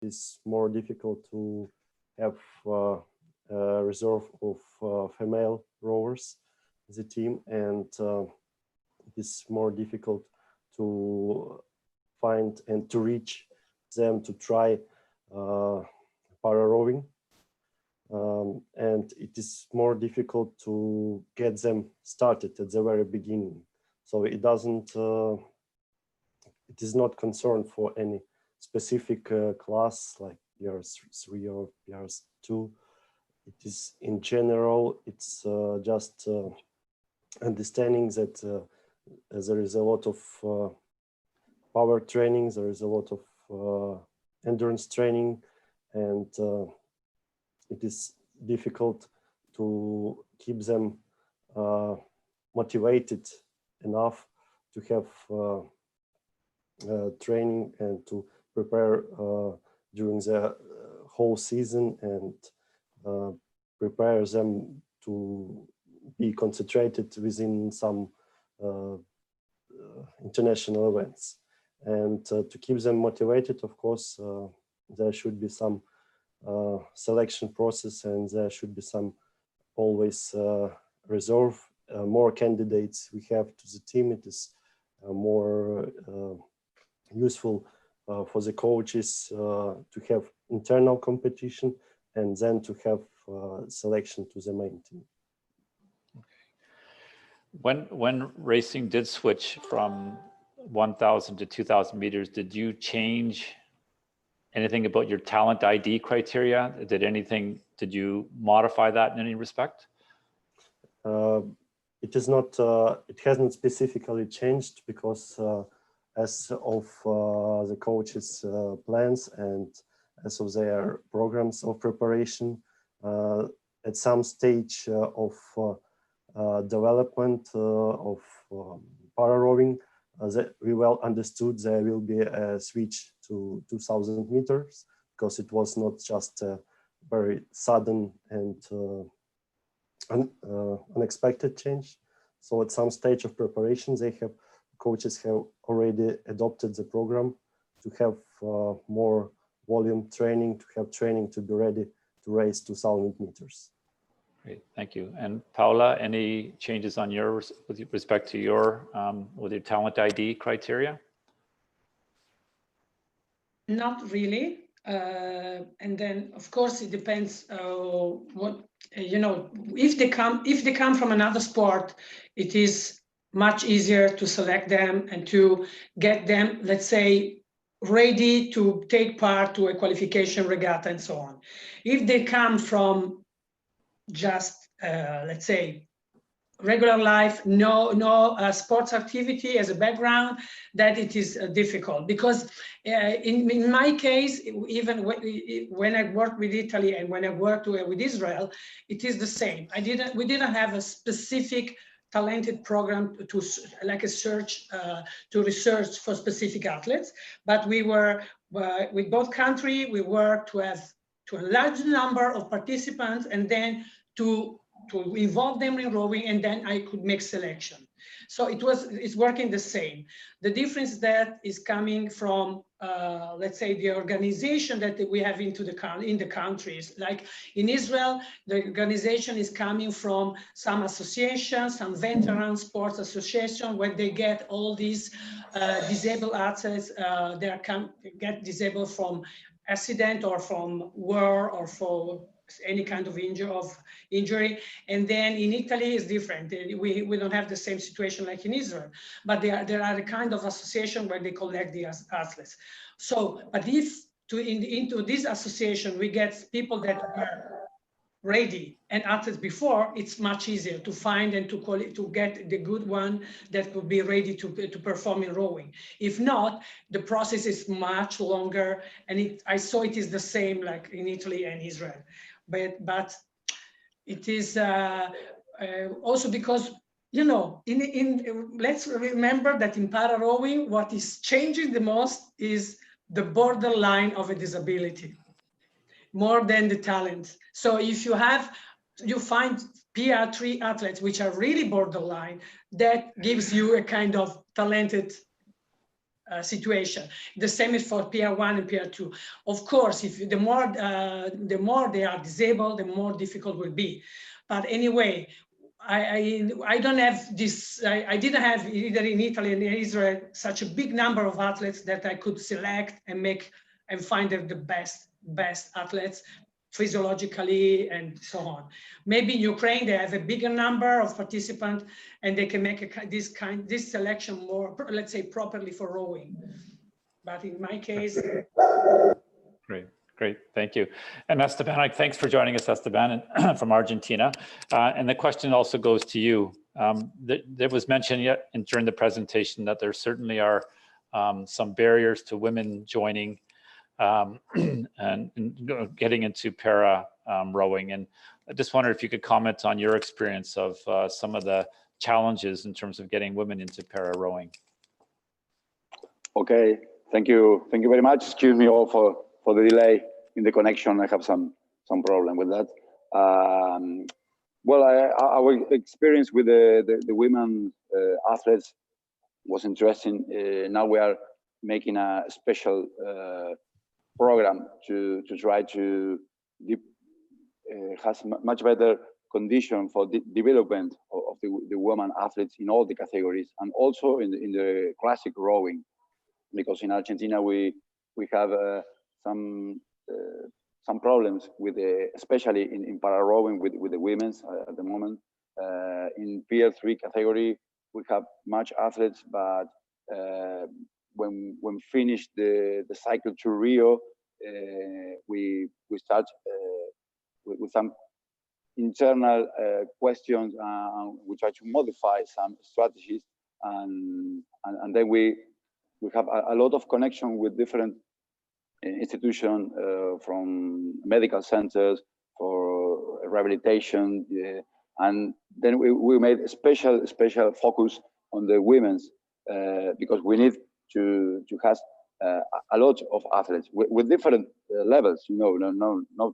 it's more difficult to have a reserve of female rowers as a team, and it is more difficult to find and to reach them to try para rowing. And it is more difficult to get them started at the very beginning. So it doesn't, it is not concerned for any specific class like years 3 or years 2. It is in general, it's just understanding that there is a lot of power training, there is a lot of endurance training, and it is difficult to keep them motivated enough to have training and to prepare during the whole season, and prepare them to be concentrated within some international events. And to keep them motivated, of course, there should be some selection process, and there should be some always reserve. More candidates we have to the team, it is more useful for the coaches to have internal competition and then to have selection to the main team. When racing did switch from 1,000 to 2,000 meters, did you change anything about your talent ID criteria? Did you modify that in any respect? It is not, it hasn't specifically changed because as of the coaches' plans and as of their programs of preparation, at some stage of development of para rowing, we well understood there will be a switch to 2,000 meters, because it was not just a very sudden and unexpected change. So at some stage of preparation, coaches have already adopted the program to have more volume training, to have training to be ready to race 2,000 meters. Great, thank you. And Paola, any changes on with respect to your talent ID criteria? Not really. And then, of course, it depends what, you know, if they come from another sport, it is much easier to select them and to get them, let's say, ready to take part to a qualification regatta and so on. If they come from just, let's say, regular life, no sports activity as a background, that it is difficult, because in my case, even when I worked with Italy and when I worked with Israel, it is the same. We didn't have a specific talented program to like a search to research for specific athletes, but we were with both countries, we worked to have a large number of participants and then to involve them in rowing, and then I could make selection. So it's working the same. The difference that is coming from, let's say, the organization that we have in the countries. Like in Israel, the organization is coming from some associations, some veteran sports association, where they get all these disabled athletes. They get disabled from accident or from war or for any kind of injury. And then in Italy is different. We don't have the same situation like in Israel, but there are a kind of association where they collect the athletes. So, but if into this association we get people that are ready and athletes before, it's much easier to find and to get the good one that would be ready to perform in rowing. If not, the process is much longer, and I saw it is the same like in Italy and Israel. But it is also because, you know, let's remember that in para rowing, what is changing the most is the borderline of a disability, more than the talent. So if you find PR3 athletes which are really borderline, that gives you a kind of talented situation. The same is for PR1 and PR2. Of course, if the more they are disabled, the more difficult will be. But anyway, I don't have this. I didn't have either in Italy and in Israel such a big number of athletes that I could select and make and find the best athletes physiologically and so on. Maybe in Ukraine they have a bigger number of participants and they can make this selection more, let's say, properly for rowing. But in my case, Great, thank you. And Esteban, thanks for joining us, Esteban, from Argentina. And the question also goes to you. There was mentioned during the presentation that there certainly are some barriers to women joining and getting into para rowing. And I just wonder if you could comment on your experience of some of the challenges in terms of getting women into para rowing. Okay, thank you very much. Excuse me all for the delay in the connection. I have some problem with that. Well, our experience with the women athletes was interesting. Now we are making a special program to try to has much better condition for the development of the women athletes in all the categories, and also in the classic rowing, because in Argentina we have some problems with especially in para rowing with the women's at the moment. In PR3 category we have much athletes, but when finished the cycle to Rio, we start with some internal questions, we try to modify some strategies, and then we have a lot of connection with different institutions, from medical centers for rehabilitation, and then we made a special focus on the women's, because we need to have a lot of athletes with different levels, not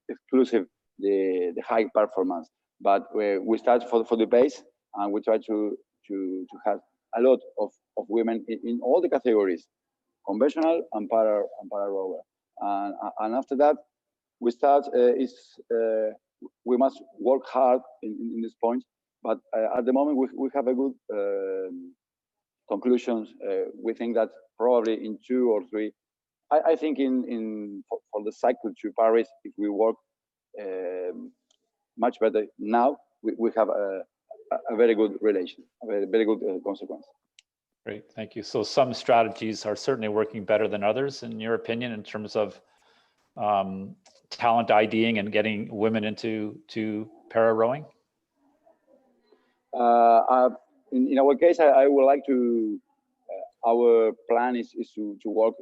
exclusive the high performance, but we start for the base, and we try to have a lot of women in all the categories, conventional and para rower, and after that we start we must work hard in this point, but at the moment we have a good conclusions. We think that probably in 2 or 3, I think for the cycle to Paris, if we work much better now, we have a very good relation, a very good consequence. Great, thank you. So some strategies are certainly working better than others, in your opinion, in terms of talent IDing and getting women into para rowing? In our case, I would like to, our plan is to work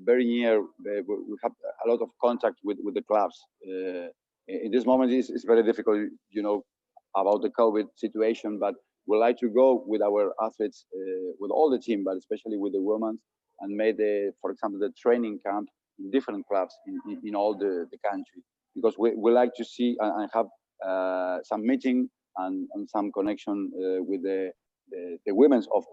very near, we have a lot of contact with the clubs. In this moment, it's very difficult, about the COVID situation, but we like to go with our athletes, with all the team, but especially with the women, and made, for example, the training camp in different clubs in all the country, because we like to see and have some meeting and some connection with the women's of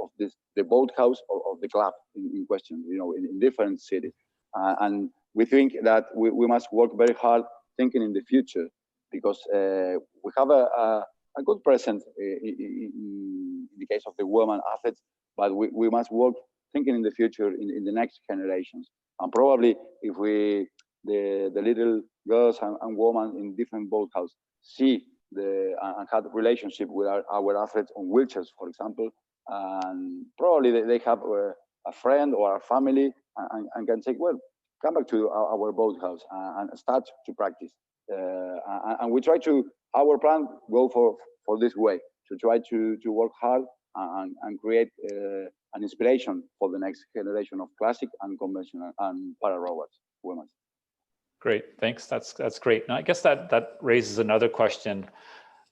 the boathouse of the club in question, in different cities, and we think that we must work very hard thinking in the future, because we have a good present in the case of the women athletes, but we must work thinking in the future in the next generations, and probably if the little girls and women in different boathouses see and have a relationship with our athletes on wheelchairs, for example, and probably they have a friend or a family and can say, well, come back to our boathouse and start to practice. And we try to, our plan go for this way, to try to work hard and create an inspiration for the next generation of classic and conventional and para rowers, women. Great, thanks. That's great. Now, I guess that raises another question,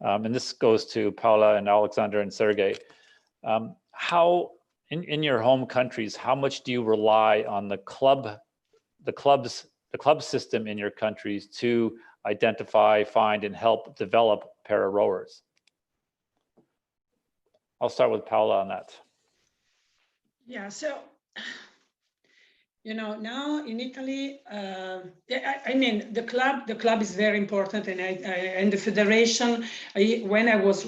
and this goes to Paola and Oleksandr and Sergey. How, in your home countries, how much do you rely on the club system in your countries to identify, find, and help develop para rowers? I'll start with Paola on that. Yeah, so You know, now in Italy, I mean, the club is very important, and the federation. When I was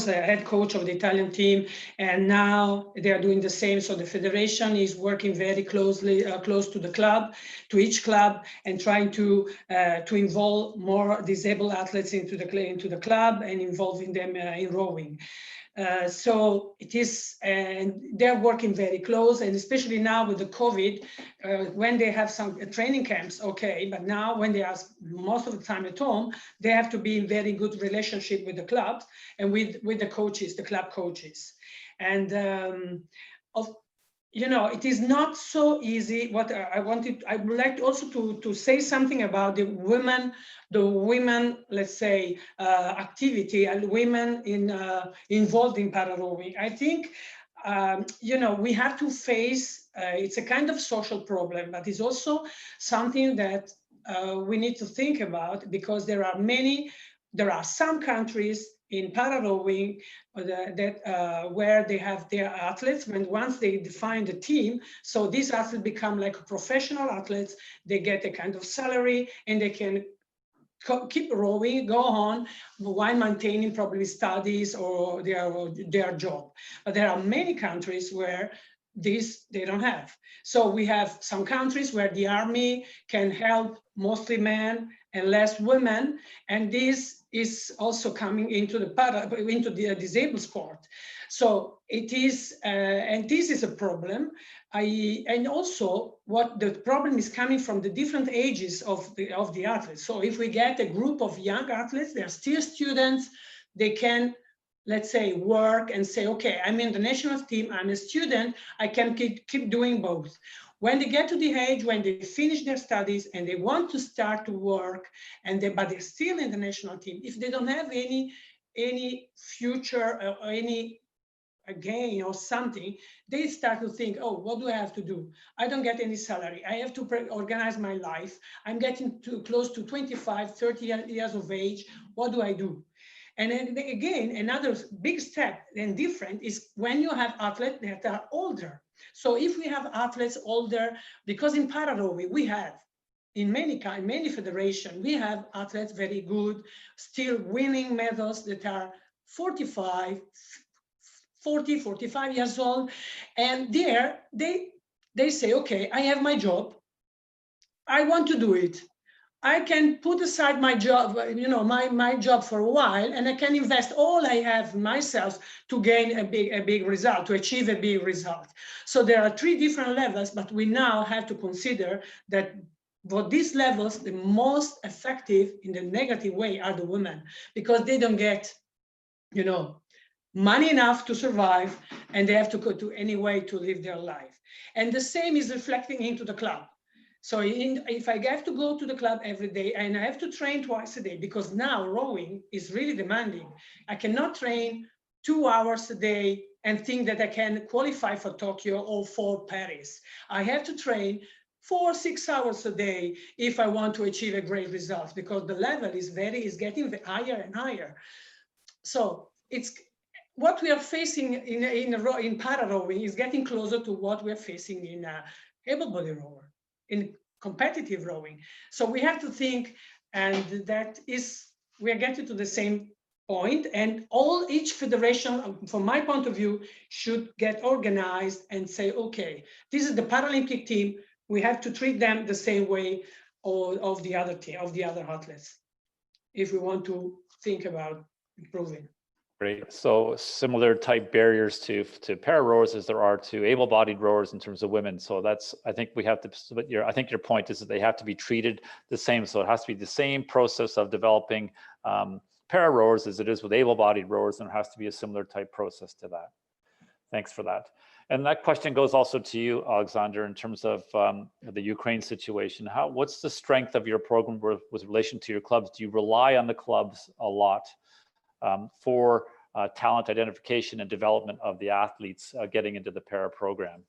a head coach of the Italian team, and now they are doing the same. So the federation is working very closely, close to the club, to each club, and trying to involve more disabled athletes into the club and involving them in rowing. So it is, and they're working very close, and especially now with the COVID, when they have some training camps, okay, but now when they are most of the time at home, they have to be in very good relationship with the clubs and with the coaches, the club coaches. And you know, it is not so easy. What I would like also to say something about the women, let's say, activity, and women involved in para rowing. I think, you know, we have to face, it's a kind of social problem, but it's also something that we need to think about, because there are some countries in para rowing where they have their athletes, when once they define the team, so these athletes become like professional athletes, they get a kind of salary, and they can keep rowing, go on, while maintaining probably studies or their job. But there are many countries where they don't have. So we have some countries where the army can help mostly men and less women, and this is also coming into the disabled sport. So it is, and this is a problem. And also what the problem is coming from the different ages of the athletes. So if we get a group of young athletes, they're still students, they can, let's say, work and say, okay, I'm in the national team, I'm a student, I can keep doing both. When they get to the age when they finish their studies and they want to start to work, but they're still in the national team, if they don't have any future or any gain or something, they start to think, oh, what do I have to do? I don't get any salary. I have to organize my life. I'm getting too close to 25, 30 years of age. What do I do? And then again, another big step and different is when you have athletes that are older. So if we have athletes older, because in para rowing we have, in many federations, we have athletes very good, still winning medals that are 45, 40, 45 years old. And there, they say, okay, I have my job. I want to do it. I can put aside my job, you know, my job for a while, and I can invest all I have myself to gain a big result, to achieve a big result. So there are 3 different levels, but we now have to consider that for these levels, the most effective in the negative way are the women, because they don't get, you know, money enough to survive, and they have to go to any way to live their life. And the same is reflecting into the club. So if I have to go to the club every day and I have to train twice a day, because now rowing is really demanding. I cannot train 2 hours a day and think that I can qualify for Tokyo or for Paris. I have to train 4 or 6 hours a day if I want to achieve a great result, because the level is getting higher and higher. So it's what we are facing in para rowing is getting closer to what we're facing in able body rower, in competitive rowing. So we have to think, and that is, we are getting to the same point, and each federation, from my point of view, should get organized and say, okay, this is the Paralympic team, we have to treat them the same way of the other team, of the other athletes, if we want to think about improving. Great. So similar type barriers to para rowers as there are to able-bodied rowers in terms of women. So that's, I think we have to, I think your point is that they have to be treated the same. So it has to be the same process of developing para rowers as it is with able-bodied rowers, and there has to be a similar type process to that. Thanks for that. And that question goes also to you, Oleksandr, in terms of the Ukraine situation. What's the strength of your program with relation to your clubs? Do you rely on the clubs a lot for talent identification and development of the athletes getting into the para program?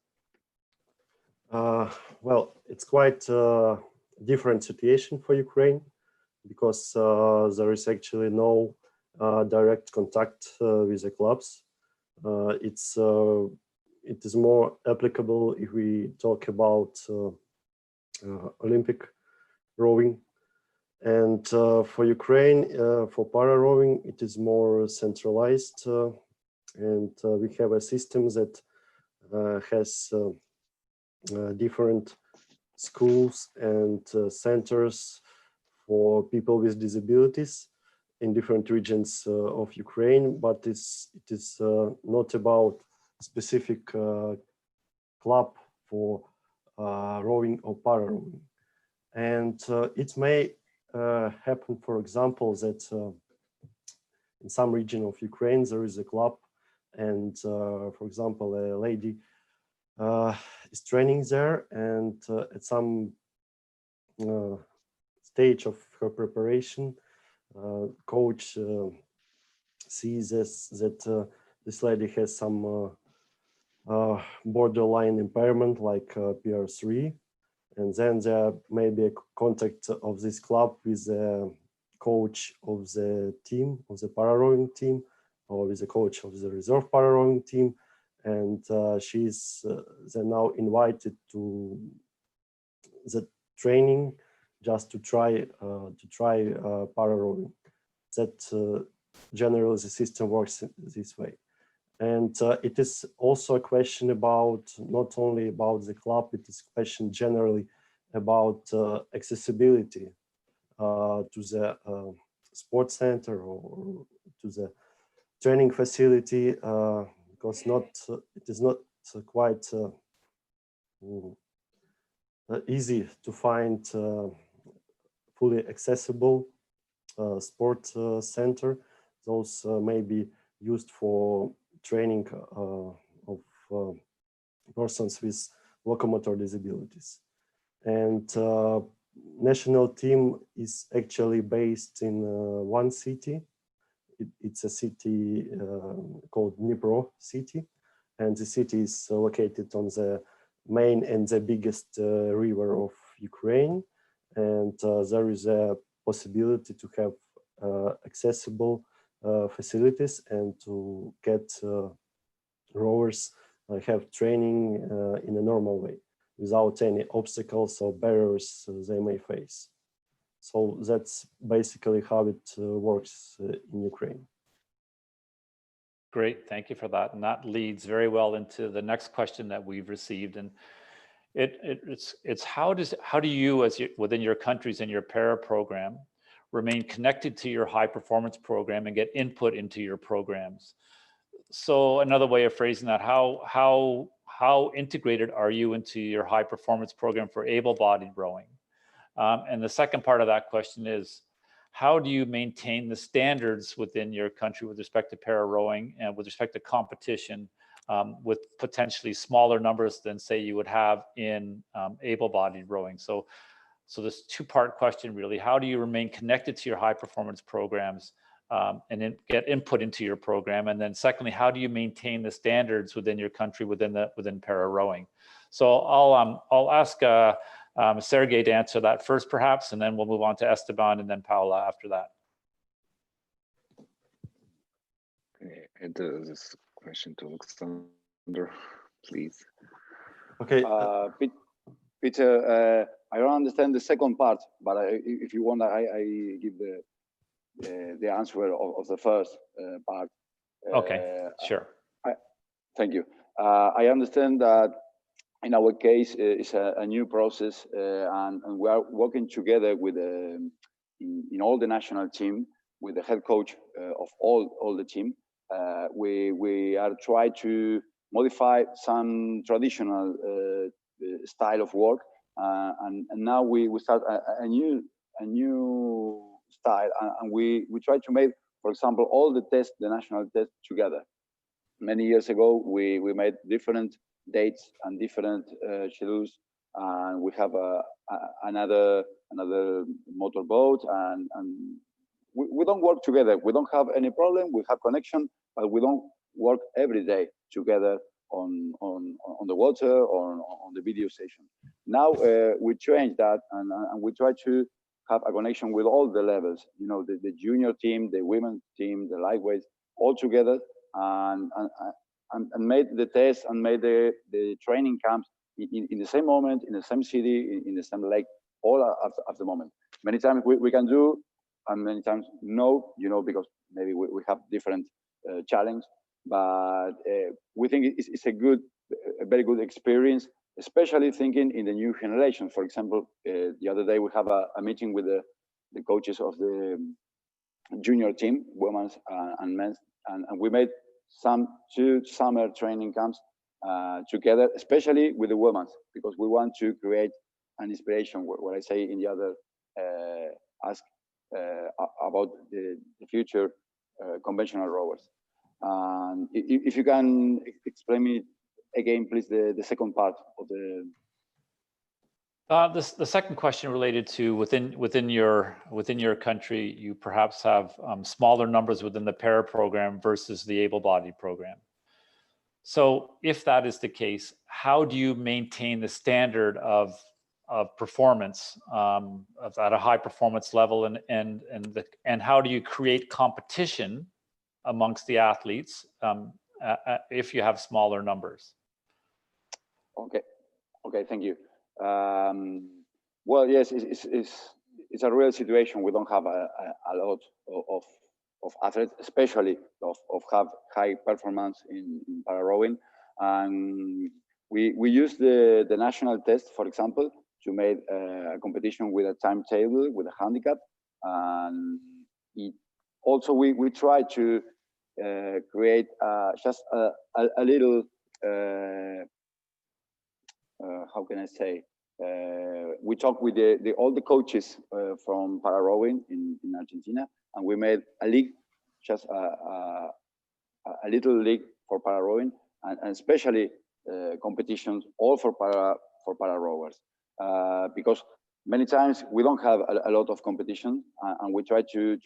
Well, it's quite a different situation for Ukraine, because there is actually no direct contact with the clubs. it is more applicable if we talk about Olympic rowing. And for Ukraine, for para rowing, it is more centralized, and we have a system that has different schools and centers for people with disabilities in different regions of Ukraine, but it is not about specific club for rowing or para rowing. And it may happen, for example, that in some region of Ukraine there is a club, and for example, a lady is training there, and at some stage of her preparation, coach sees that this lady has some borderline impairment like PR3, and then there may be a contact of this club with the coach of the team, of the para rowing team, or with the coach of the reserve para rowing team, and she's then now invited to the training just to try para rowing. That generally the system works this way. And it is also a question about not only about the club, it is a question generally about accessibility to the sports center or to the training facility, because it is not quite easy to find fully accessible sport center. Those may be used for training of persons with locomotor disabilities. And national team is actually based in one city. It's a city called Dnipro city, and the city is located on the main and the biggest river of Ukraine, and there is a possibility to have accessible facilities and to get rowers have training in a normal way without any obstacles or barriers they may face. So that's basically how it works in Ukraine. Great, thank you for that. And that leads very well into the next question that we've received. And it's how do you, within your countries and your para program, remain connected to your high performance program and get input into your programs? So another way of phrasing that, how integrated are you into your high performance program for able-bodied rowing? And the second part of that question is, how do you maintain the standards within your country with respect to para rowing and with respect to competition with potentially smaller numbers than, say, you would have in able-bodied rowing? So this two-part question, really. How do you remain connected to your high-performance programs and then get input into your program? And then secondly, how do you maintain the standards within your country within para rowing? So I'll ask Sergey to answer that first, perhaps, and then we'll move on to Esteban and then Paola after that. Okay, and this question to Oleksandr, please. Okay. Peter, I don't understand the second part, but if you want, I give the answer of the first part. Okay, sure. Thank you. I understand that in our case, it's a new process, and we are working together with in all the national team with the head coach of all the team. We are trying to modify some traditional style of work, and now we start a new style, and we try to make, for example, all the tests, the national tests together. Many years ago, we made different dates and different schedules, and we have another motorboat, and we don't work together. We don't have any problem. We have connection, but we don't work every day together on the water or on the video station. Now we change that, and we try to have a connection with all the levels. You know, the junior team, the women's team, the lightweights, all together, and and made the test and made the training camps in the same moment, in the same city, in the same lake, all at the moment. Many times we can do, and many times no, because maybe we have different challenge, but we think it's a very good experience, especially thinking in the new generation. For example, the other day we have a meeting with the coaches of the junior team, women's and men's, and we made two summer training camps together, especially with the women's, because we want to create an inspiration. What I say in the other ask about the future conventional rowers. And if you can explain me again, please, the second part of the. The second question related to within your country, you perhaps have smaller numbers within the para program versus the able-bodied program. So if that is the case, how do you maintain the standard of performance at a high performance level, and how do you create competition amongst the athletes if you have smaller numbers? Okay, thank you. Well, yes, it's a real situation. We don't have a lot of athletes, especially of have high performance in para rowing, and we use the national test, for example, to make a competition with a timetable, with a handicap, and also we try to create just a little. How can I say? We talked with all the coaches from para rowing in Argentina, and we made a league, just a little league for para rowing, and especially competitions all for para rowers, because many times we don't have a lot of competition, and we try to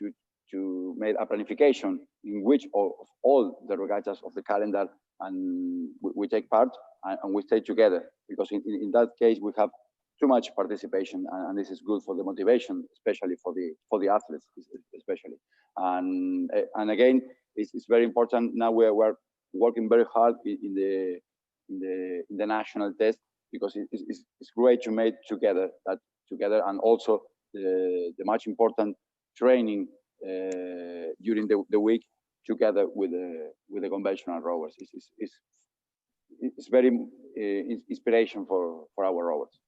make a planification in which of all the regattas of the calendar, and we take part and we stay together, because in that case we have too much participation, and this is good for the motivation, especially for the athletes, especially. And again, it's very important. Now we're working very hard in the national test, because it's great to make together, and also the much important training during the week together with the conventional rowers. It's very inspiration for our rowers.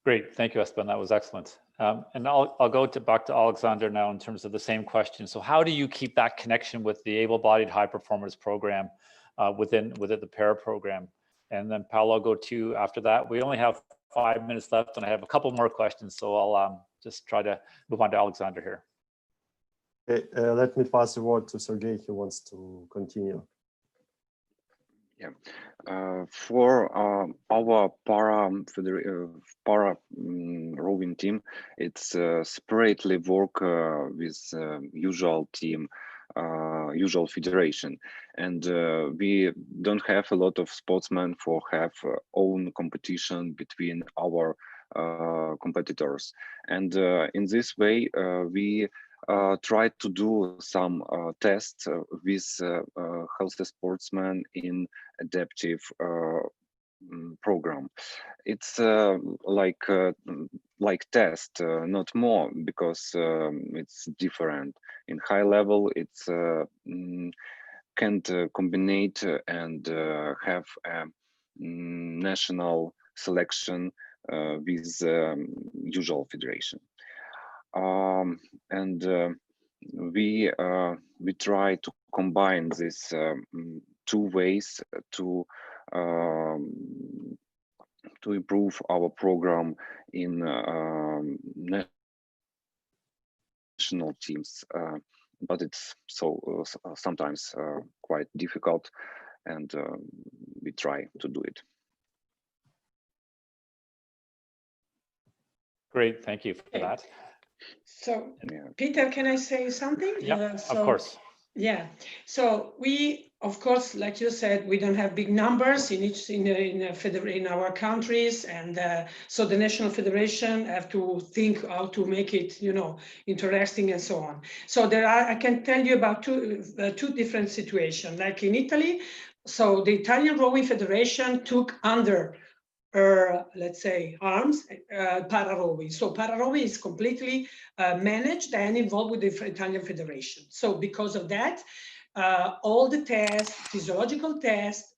Great, thank you, Esteban. That was excellent. And I'll go back to Oleksandr now in terms of the same question. So how do you keep that connection with the able-bodied high performance program within the para program? And then Paola, I'll go to you after that. We only have 5 minutes left, and I have a couple more questions, so I'll just try to move on to Oleksandr here. Okay, let me pass the word to Sergey. He wants to continue. Yeah, for our para rowing team, it's separately work with usual team, usual federation, and we don't have a lot of sportsmen for have own competition between our competitors, and in this way we tried to do some tests with healthy sportsmen in adaptive program. It's like test, not more, because it's different. In high level, it's can't combine and have a national selection with usual federation. And we try to combine these two ways to improve our program in national teams, but it's sometimes quite difficult, and we try to do it. Great, thank you for that. So, Peter, can I say something? Yeah, of course. Yeah, so we of course, like you said, we don't have big numbers in our countries, and so the national federation have to think how to make it, interesting and so on. So I can tell you about two different situations. Like in Italy, so the Italian Rowing Federation took under let's say arms para rowing. So para rowing is completely managed and involved with the Italian Federation. So because of that, all the tests, physiological tests,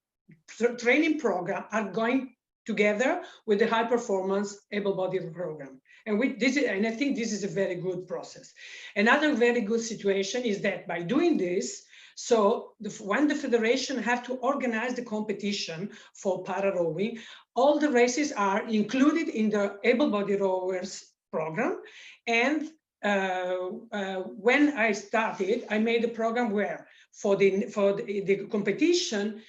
training program are going together with the high performance able-bodied program. And I think this is a very good process. Another very good situation is that by doing this, so when the federation have to organize the competition for para rowing, all the races are included in the able-bodied rowers program. And when I started, I made a program where for the competition,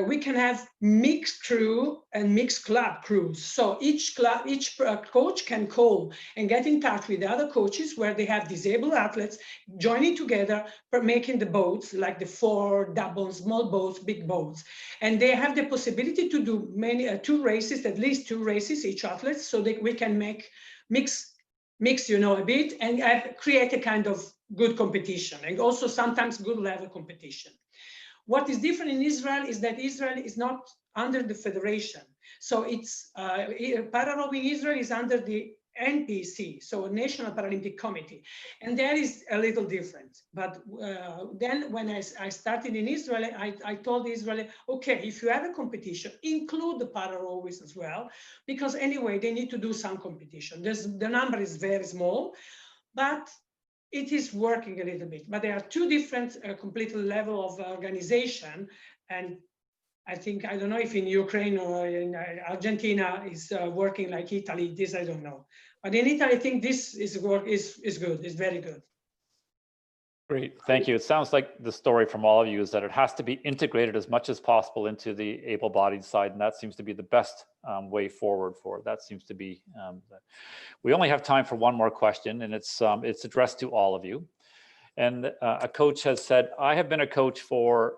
we can have mixed crew and mixed club crews. So each coach can call and get in touch with the other coaches where they have disabled athletes joining together, making the boats, like the 4 double, small boats, big boats. And they have the possibility to do at least two races each athlete, so that we can mix a bit and create a kind of good competition, and also sometimes good level competition. What is different in Israel is that Israel is not under the federation. So it's para rowing Israel is under the NPC, so National Paralympic Committee, and that is a little different. But then when I started in Israel, I told Israel, okay, if you have a competition, include the para rowers as well, because anyway, they need to do some competition. The number is very small, but it is working a little bit. But there are two different completely level of organization, and I think, I don't know if in Ukraine or in Argentina is working like Italy. This I don't know, but in Italy I think this is good. It's very good. Great, thank you. It sounds like the story from all of you is that it has to be integrated as much as possible into the able-bodied side, and that seems to be the best way forward for it. That seems to be. We only have time for one more question, and it's addressed to all of you. And a coach has said, I have been a coach for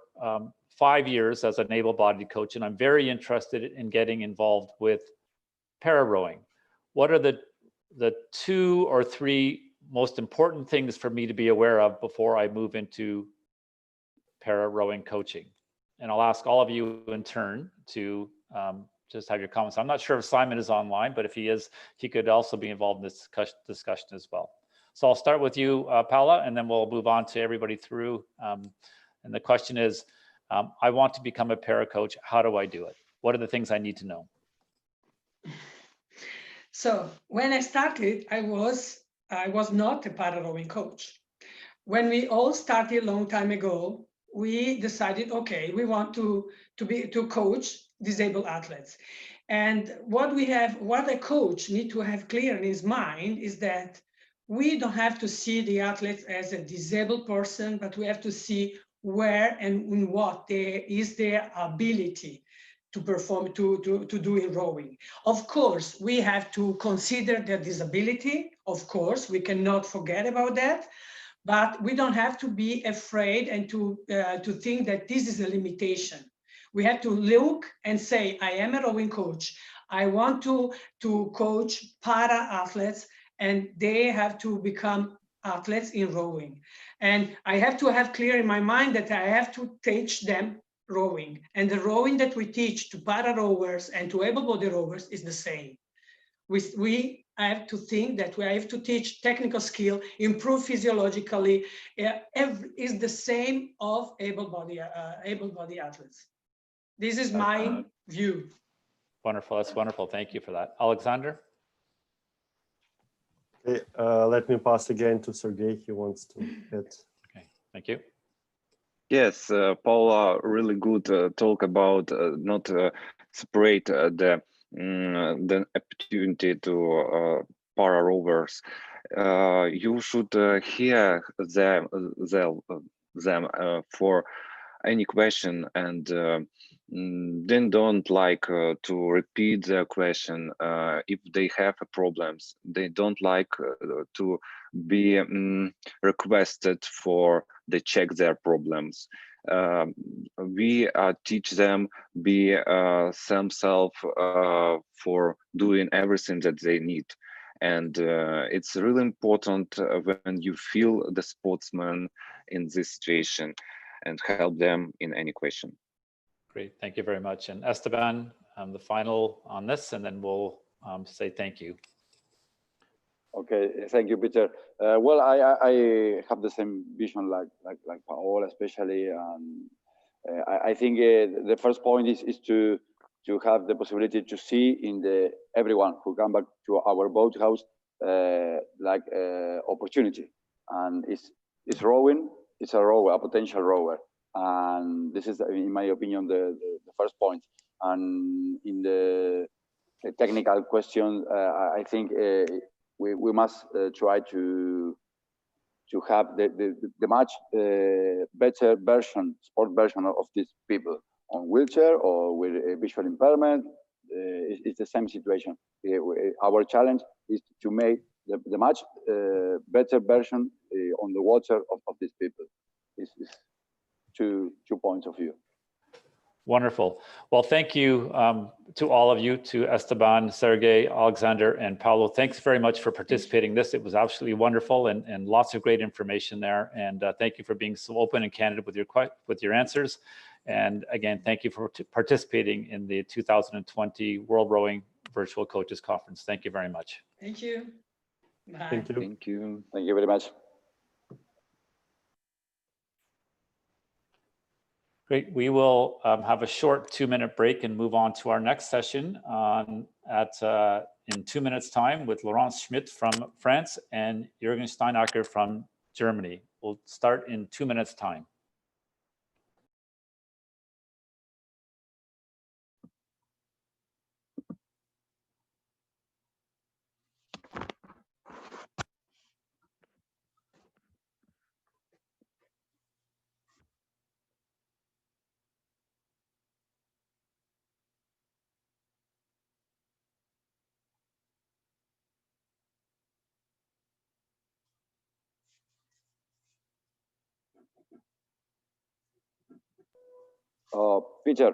5 years as an able-bodied coach, and I'm very interested in getting involved with para-rowing. What are the 2 or 3 most important things for me to be aware of before I move into para-rowing coaching? And I'll ask all of you in turn to just have your comments. I'm not sure if Simon is online, but if he is, he could also be involved in this discussion as well. So I'll start with you, Paola, and then we'll move on to everybody through. And the question is, I want to become a para coach. How do I do it? What are the things I need to know? So when I started, I was not a para rowing coach. When we all started a long time ago, we decided, okay, we want to coach disabled athletes. And what a coach need to have clear in his mind is that we don't have to see the athletes as a disabled person, but we have to see where and in what is their ability to perform, to do in rowing. Of course, we have to consider their disability. Of course, we cannot forget about that, but we don't have to be afraid and to think that this is a limitation. We have to look and say, I am a rowing coach. I want to coach para athletes, and they have to become athletes in rowing. And I have to have clear in my mind that I have to teach them rowing, and the rowing that we teach to para rowers and to able-bodied rowers is the same. We have to think that we have to teach technical skill, improve physiologically, is the same of able-bodied athletes. This is my view. Wonderful, that's wonderful. Thank you for that. Oleksandr? Okay, let me pass again to Sergey. He wants to add. Okay, thank you. Yes, Paula, really good talk about not separate the opportunity to para rowers. You should hear them for any question, and then don't like to repeat their question if they have problems. They don't like to be requested for they check their problems. we teach them be themselves for doing everything that they need. And it's really important when you feel the sportsman in this situation and help them in any question. Great, thank you very much. And Esteban, the final on this, and then we'll say thank you. Okay, thank you, Peter. Well, I have the same vision like Paola, especially. I think the first point is to have the possibility to see in everyone who come back to our boathouse opportunity, and it's rowing. It's a rower, a potential rower, and this is, in my opinion, the first point. And in the technical question, I think we must try to have the much better version, sport version of these people on wheelchair or with a visual impairment. It's the same situation. Our challenge is to make the much better version on the water of these people. It's two points of view. Wonderful. Well, thank you to all of you, to Esteban, Sergey, Oleksandr, and Paolo. Thanks very much for participating in this. It was absolutely wonderful and lots of great information there. And thank you for being so open and candid with your answers. And again, thank you for participating in the 2020 World Rowing Virtual Coaches Conference. Thank you very much. Thank you. Bye. Thank you. Thank you. Thank you very much. Great. We will have a short 2-minute break and move on to our next session in 2 minutes time with Laurent Schmitt from France and Juergen Steinacker from Germany. We'll start in 2 minutes time. Peter.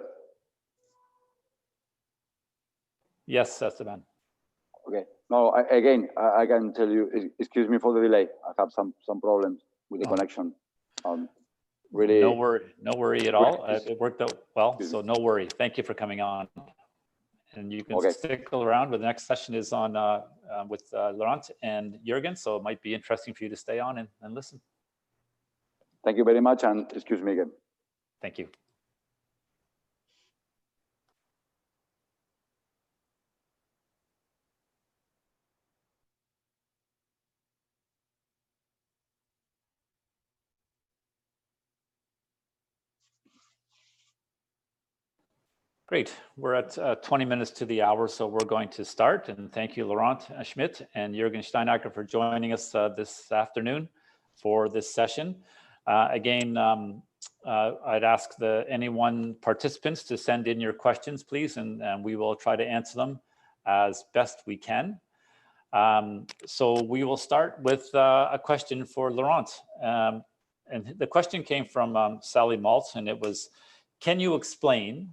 Yes, Esteban. Okay. No, I can tell you, excuse me for the delay. I have some problems with the connection. Really. No worry at all. It worked out well, so no worry. Thank you for coming on. And you can stick around, but the next session is on with Laurent and Juergen, so it might be interesting for you to stay on and listen. Thank you very much, and excuse me again. Thank you. Great. We're at 20 minutes to the hour, so we're going to start. And thank you, Laurent Schmitt and Juergen Steinacker, for joining us this afternoon for this session. Again, I'd ask anyone participants to send in your questions, please, and we will try to answer them as best we can. So we will start with a question for Laurent. And the question came from Sally Maltz, and it was, can you explain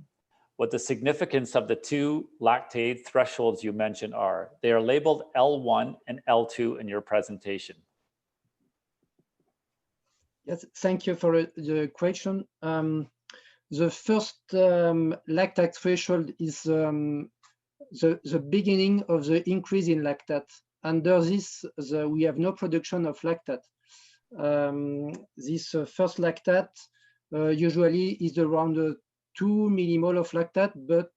what the significance of the 2 lactate thresholds you mentioned are? They are labeled L1 and L2 in your presentation. Yes, thank you for the question. The first lactate threshold is the beginning of the increase in lactate. Under this, we have no production of lactate. This first lactate usually is around 2 millimole of lactate, but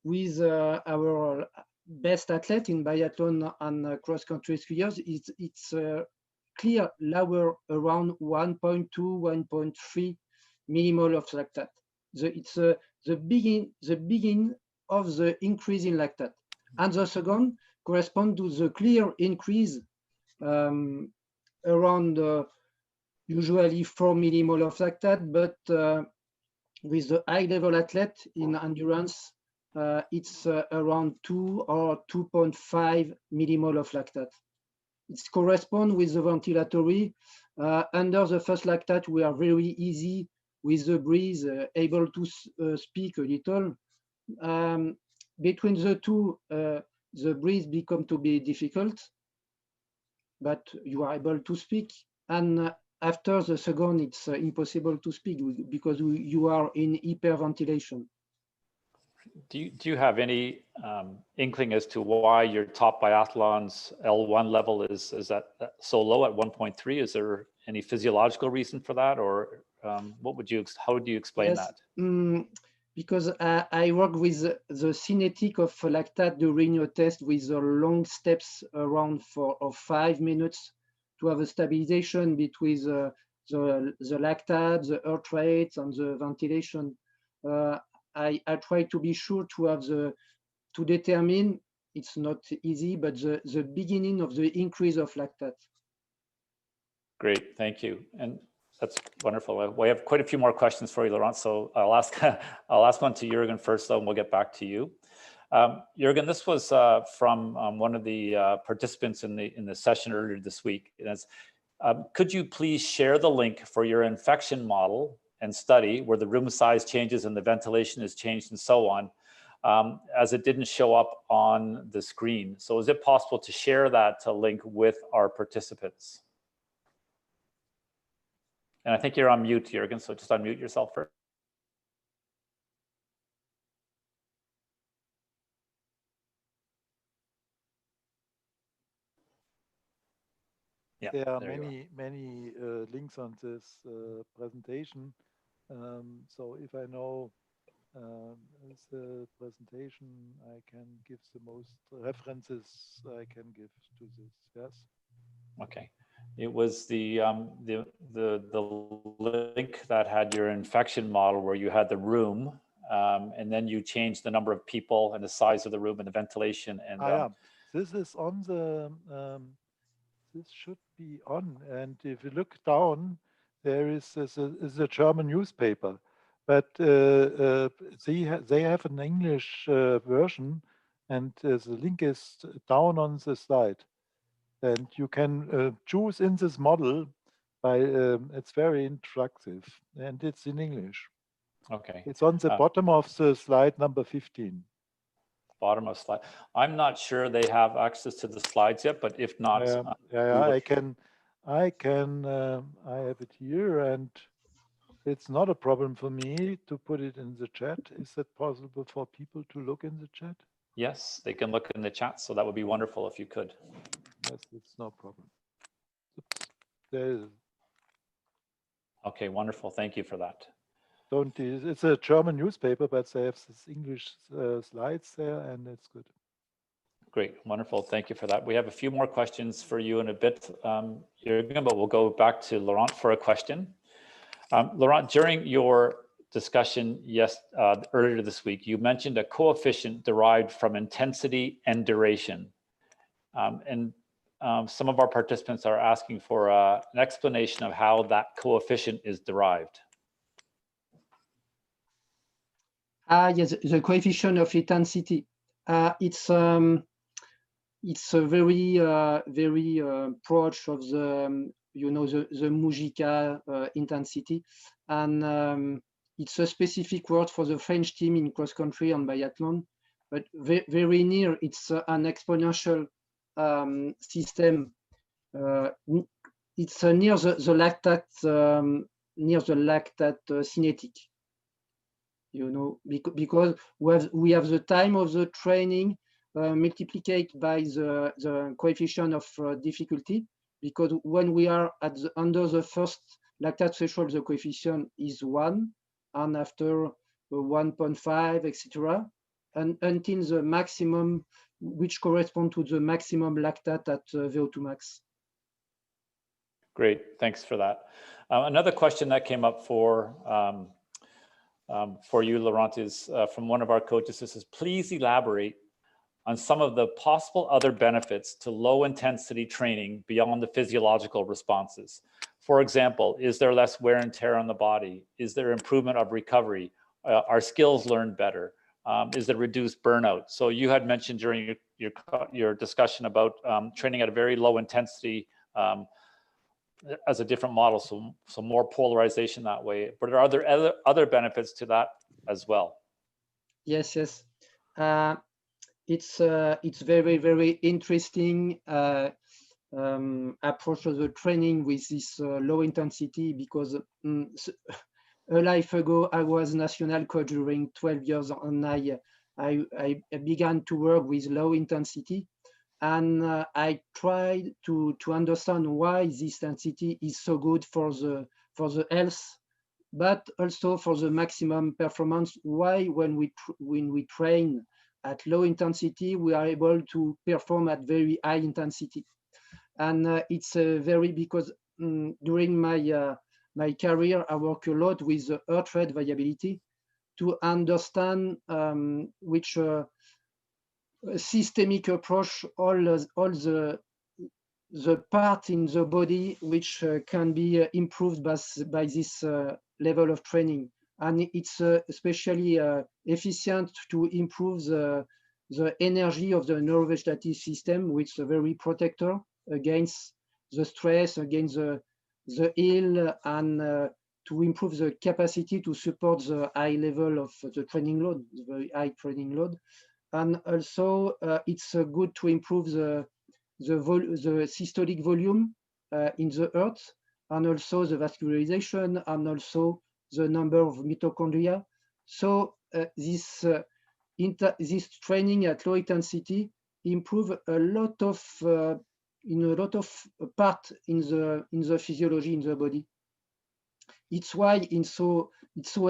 with our best athlete in biathlon and cross-country skiers, it's clear lower, around 1.2, 1.3 millimole of lactate. It's the begin of the increase in lactate. And the second correspond to the clear increase around usually 4 millimole of lactate, but with the high level athlete in endurance, it's around 2 or 2.5 millimole of lactate. It corresponds with the ventilatory. Under the first lactate, we are very easy with the breeze, able to speak a little. Between the two, the breeze become to be difficult, but you are able to speak. And after the second, it's impossible to speak because you are in hyperventilation. Do you have any inkling as to why your top biathlon's L1 level is that so low at 1.3? Is there any physiological reason for that, or how would you explain Yes, that? because I work with the kinetic of lactate during a test with the long steps around 4 or 5 minutes to have a stabilization between the lactate, the heart rate, and the ventilation. I try to be sure to have to determine, it's not easy, but the beginning of the increase of lactate. Great, thank you. And that's wonderful. We have quite a few more questions for you, Laurent. So I'll ask one to Juergen first, though, and we'll get back to you. Juergen, this was from one of the participants in the session earlier this week. Could you please share the link for your infection model and study where the room size changes and the ventilation is changed and so on, as it didn't show up on the screen? So is it possible to share that link with our participants? And I think you're on mute, Juergen, so just unmute yourself first. Yeah, there are many links on this presentation. So if I know the presentation, I can give the most references I can give to this. Yes. Okay. It was the link that had your infection model where you had the room, and then you changed the number of people and the size of the room and the ventilation. And yeah, this is on the. This should be on, and if you look down, there is a German newspaper, but they have an English version, and the link is down on the slide, and you can choose in this model by it's very instructive, and it's in English. Okay, it's on the bottom of the slide number 15. Bottom of slide. I'm not sure they have access to the slides yet, but if not, I have it here, and it's not a problem for me to put it in the chat. Is that possible for people to look in the chat? Yes, they can look in the chat, so that would be wonderful if you could. Yes, it's no problem. There is. Okay, wonderful. Thank you for that. It's a German newspaper, but they have this English slides there, and it's good. Great, wonderful. Thank you for that. We have a few more questions for you in a bit, Juergen, but we'll go back to Laurent for a question. Laurent, during your discussion earlier this week, you mentioned a coefficient derived from intensity and duration. Some of our participants are asking for an explanation of how that coefficient is derived. Yes, the coefficient of intensity. It's a very approach of the the Mujica intensity, and it's a specific word for the French team in cross country and biathlon, but very near. It's an exponential system. It's near the lactate kinetic. Because we have the time of the training multiplied by the coefficient of difficulty, because when we are under the first lactate threshold, the coefficient is 1, and after 1.5, etc., and until the maximum, which correspond to the maximum lactate at VO2 max. Great, thanks for that. Another question that came up for you, Laurent, is from one of our coaches. This is, please elaborate on some of the possible other benefits to low intensity training beyond the physiological responses. For example, is there less wear and tear on the body? Is there improvement of recovery? Are skills learned better? Is there reduced burnout? So you had mentioned during your discussion about training at a very low intensity as a different model, so more polarization that way. But are there other benefits to that as well? Yes, yes. It's very, very interesting approach of the training with this low intensity, because a life ago I was national coach during 12 years, and I began to work with low intensity, and I tried to understand why this intensity is so good for the health, but also for the maximum performance. Why, when we train at low intensity, we are able to perform at very high intensity. And it's very, because during my career, I work a lot with the heart rate variability to understand which systemic approach, all the part in the body which can be improved by this level of training. And it's especially efficient to improve the energy of the neurovegetative system, which is a very protector against the stress, against the ill, and to improve the capacity to support the high level of the training load, the very high training load. And also it's good to improve the systolic volume in the heart, and also the vascularization, and also the number of mitochondria. So this training at low intensity improve a lot of in a lot of part in the physiology in the body. It's why it's so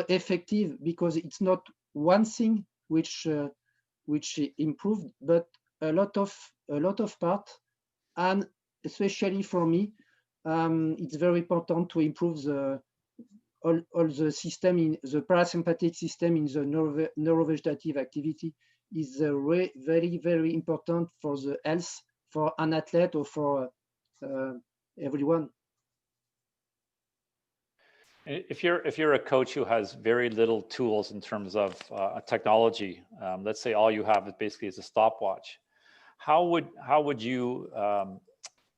effective, because it's not one thing which improved, but a lot of part. And especially for me, it's very important to improve all the system in the parasympathetic system in the neurovegetative activity is very, very important for the health, for an athlete, or for everyone. If you're a coach who has very little tools in terms of technology, let's say all you have basically is a stopwatch, how would you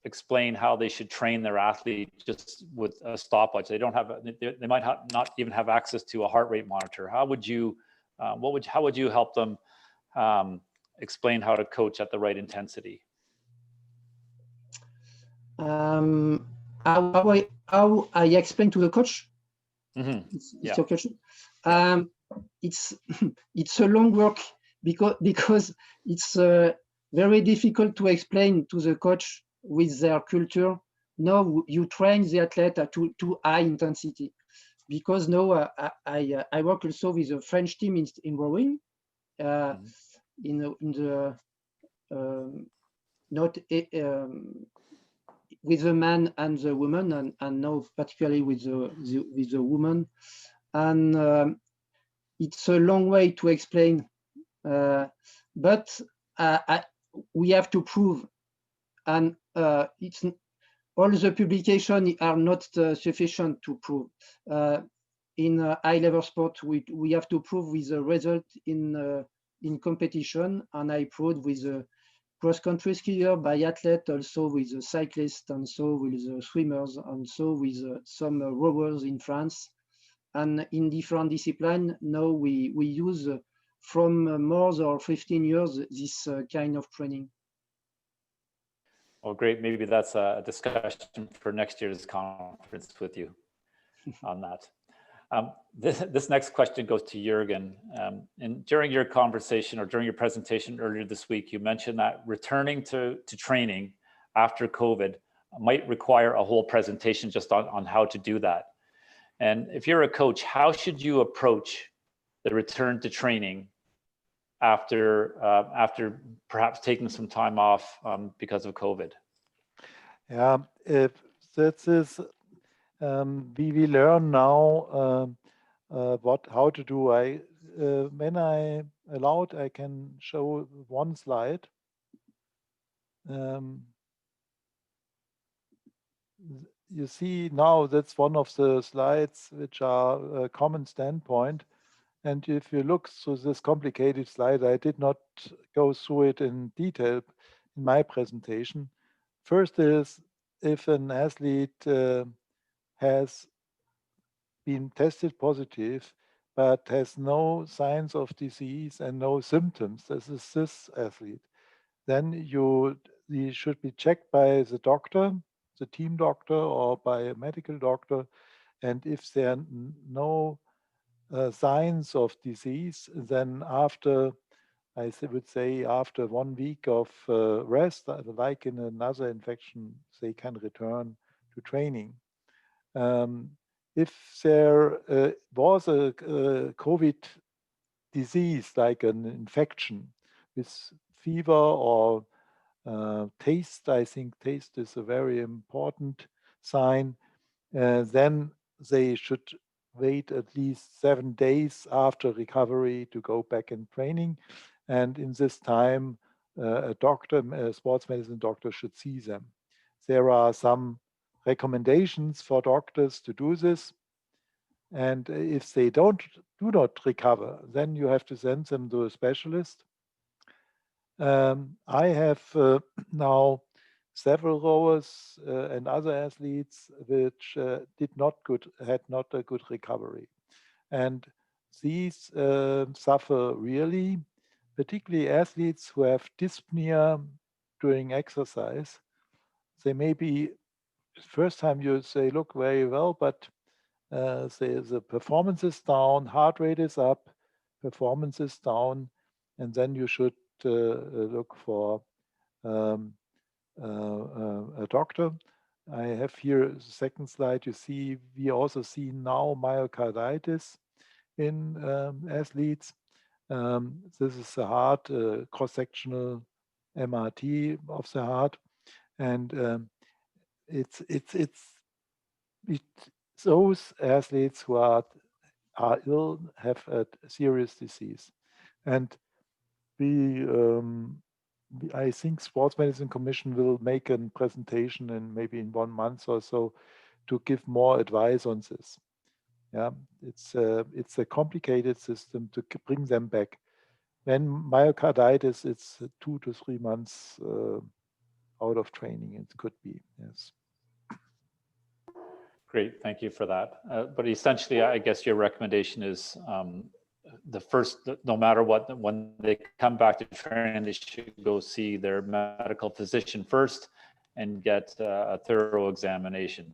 explain how they should train their athlete just with a stopwatch? They don't have, they might not even have access to a heart rate monitor. How would you how would you help them explain how to coach at the right intensity? How I explain to the coach? Mm-hmm. It's your question. It's a long work, because it's very difficult to explain to the coach with their culture. No, you train the athlete at too high intensity, because no, I work also with a French team in rowing, in the not with the man and the woman, and now particularly with the woman, and it's a long way to explain, but we have to prove, and it's all the publications are not sufficient to prove. In high level sport, we have to prove with the result in competition, and I proved with the cross-country skier, biathlete, also with the cyclist, and so with the swimmers, and so with some rowers in France, and in different disciplines. Now we use from more than 15 years this kind of training. Well, great. Maybe that's a discussion for next year's conference with you on that. This next question goes to Juergen. And during your conversation, or during your presentation earlier this week, you mentioned that returning to training after COVID might require a whole presentation just on how to do that. And if you're a coach, how should you approach the return to training after perhaps taking some time off because of COVID? Yeah, if that is, we learn now how to do. When I allowed, I can show one slide. You see now that's one of the slides which are a common standpoint. And if you look through this complicated slide, I did not go through it in detail in my presentation. First is if an athlete has been tested positive, but has no signs of disease and no symptoms, as a cis athlete, then he should be checked by the doctor, the team doctor, or by a medical doctor. And if there are no signs of disease, then after, I would say, after 1 week of rest, like in another infection, they can return to training. If there was a COVID disease, like an infection with fever or taste, I think taste is a very important sign, then they should wait at least 7 days after recovery to go back in training. And in this time, a doctor, a sports medicine doctor, should see them. There are some recommendations for doctors to do this. And if they do not recover, then you have to send them to a specialist. I have now several rowers and other athletes which had not a good recovery. And these suffer really, particularly athletes who have dyspnea during exercise. They may be, first time you say, look very well, but the performance is down, heart rate is up, performance is down, and then you should look for a doctor. I have here the second slide. You see, we also see now myocarditis in athletes. This is the heart, cross-sectional MRT of the heart, and those athletes who are ill have a serious disease. And I think Sports Medicine Commission will make a presentation in maybe in 1 month or so to give more advice on this. Yeah, it's a complicated system to bring them back. When myocarditis, it's 2 to 3 months out of training. It could be, yes. Great, thank you for that. But essentially, I guess your recommendation is no matter what, when they come back to training, they should go see their medical physician first and get a thorough examination.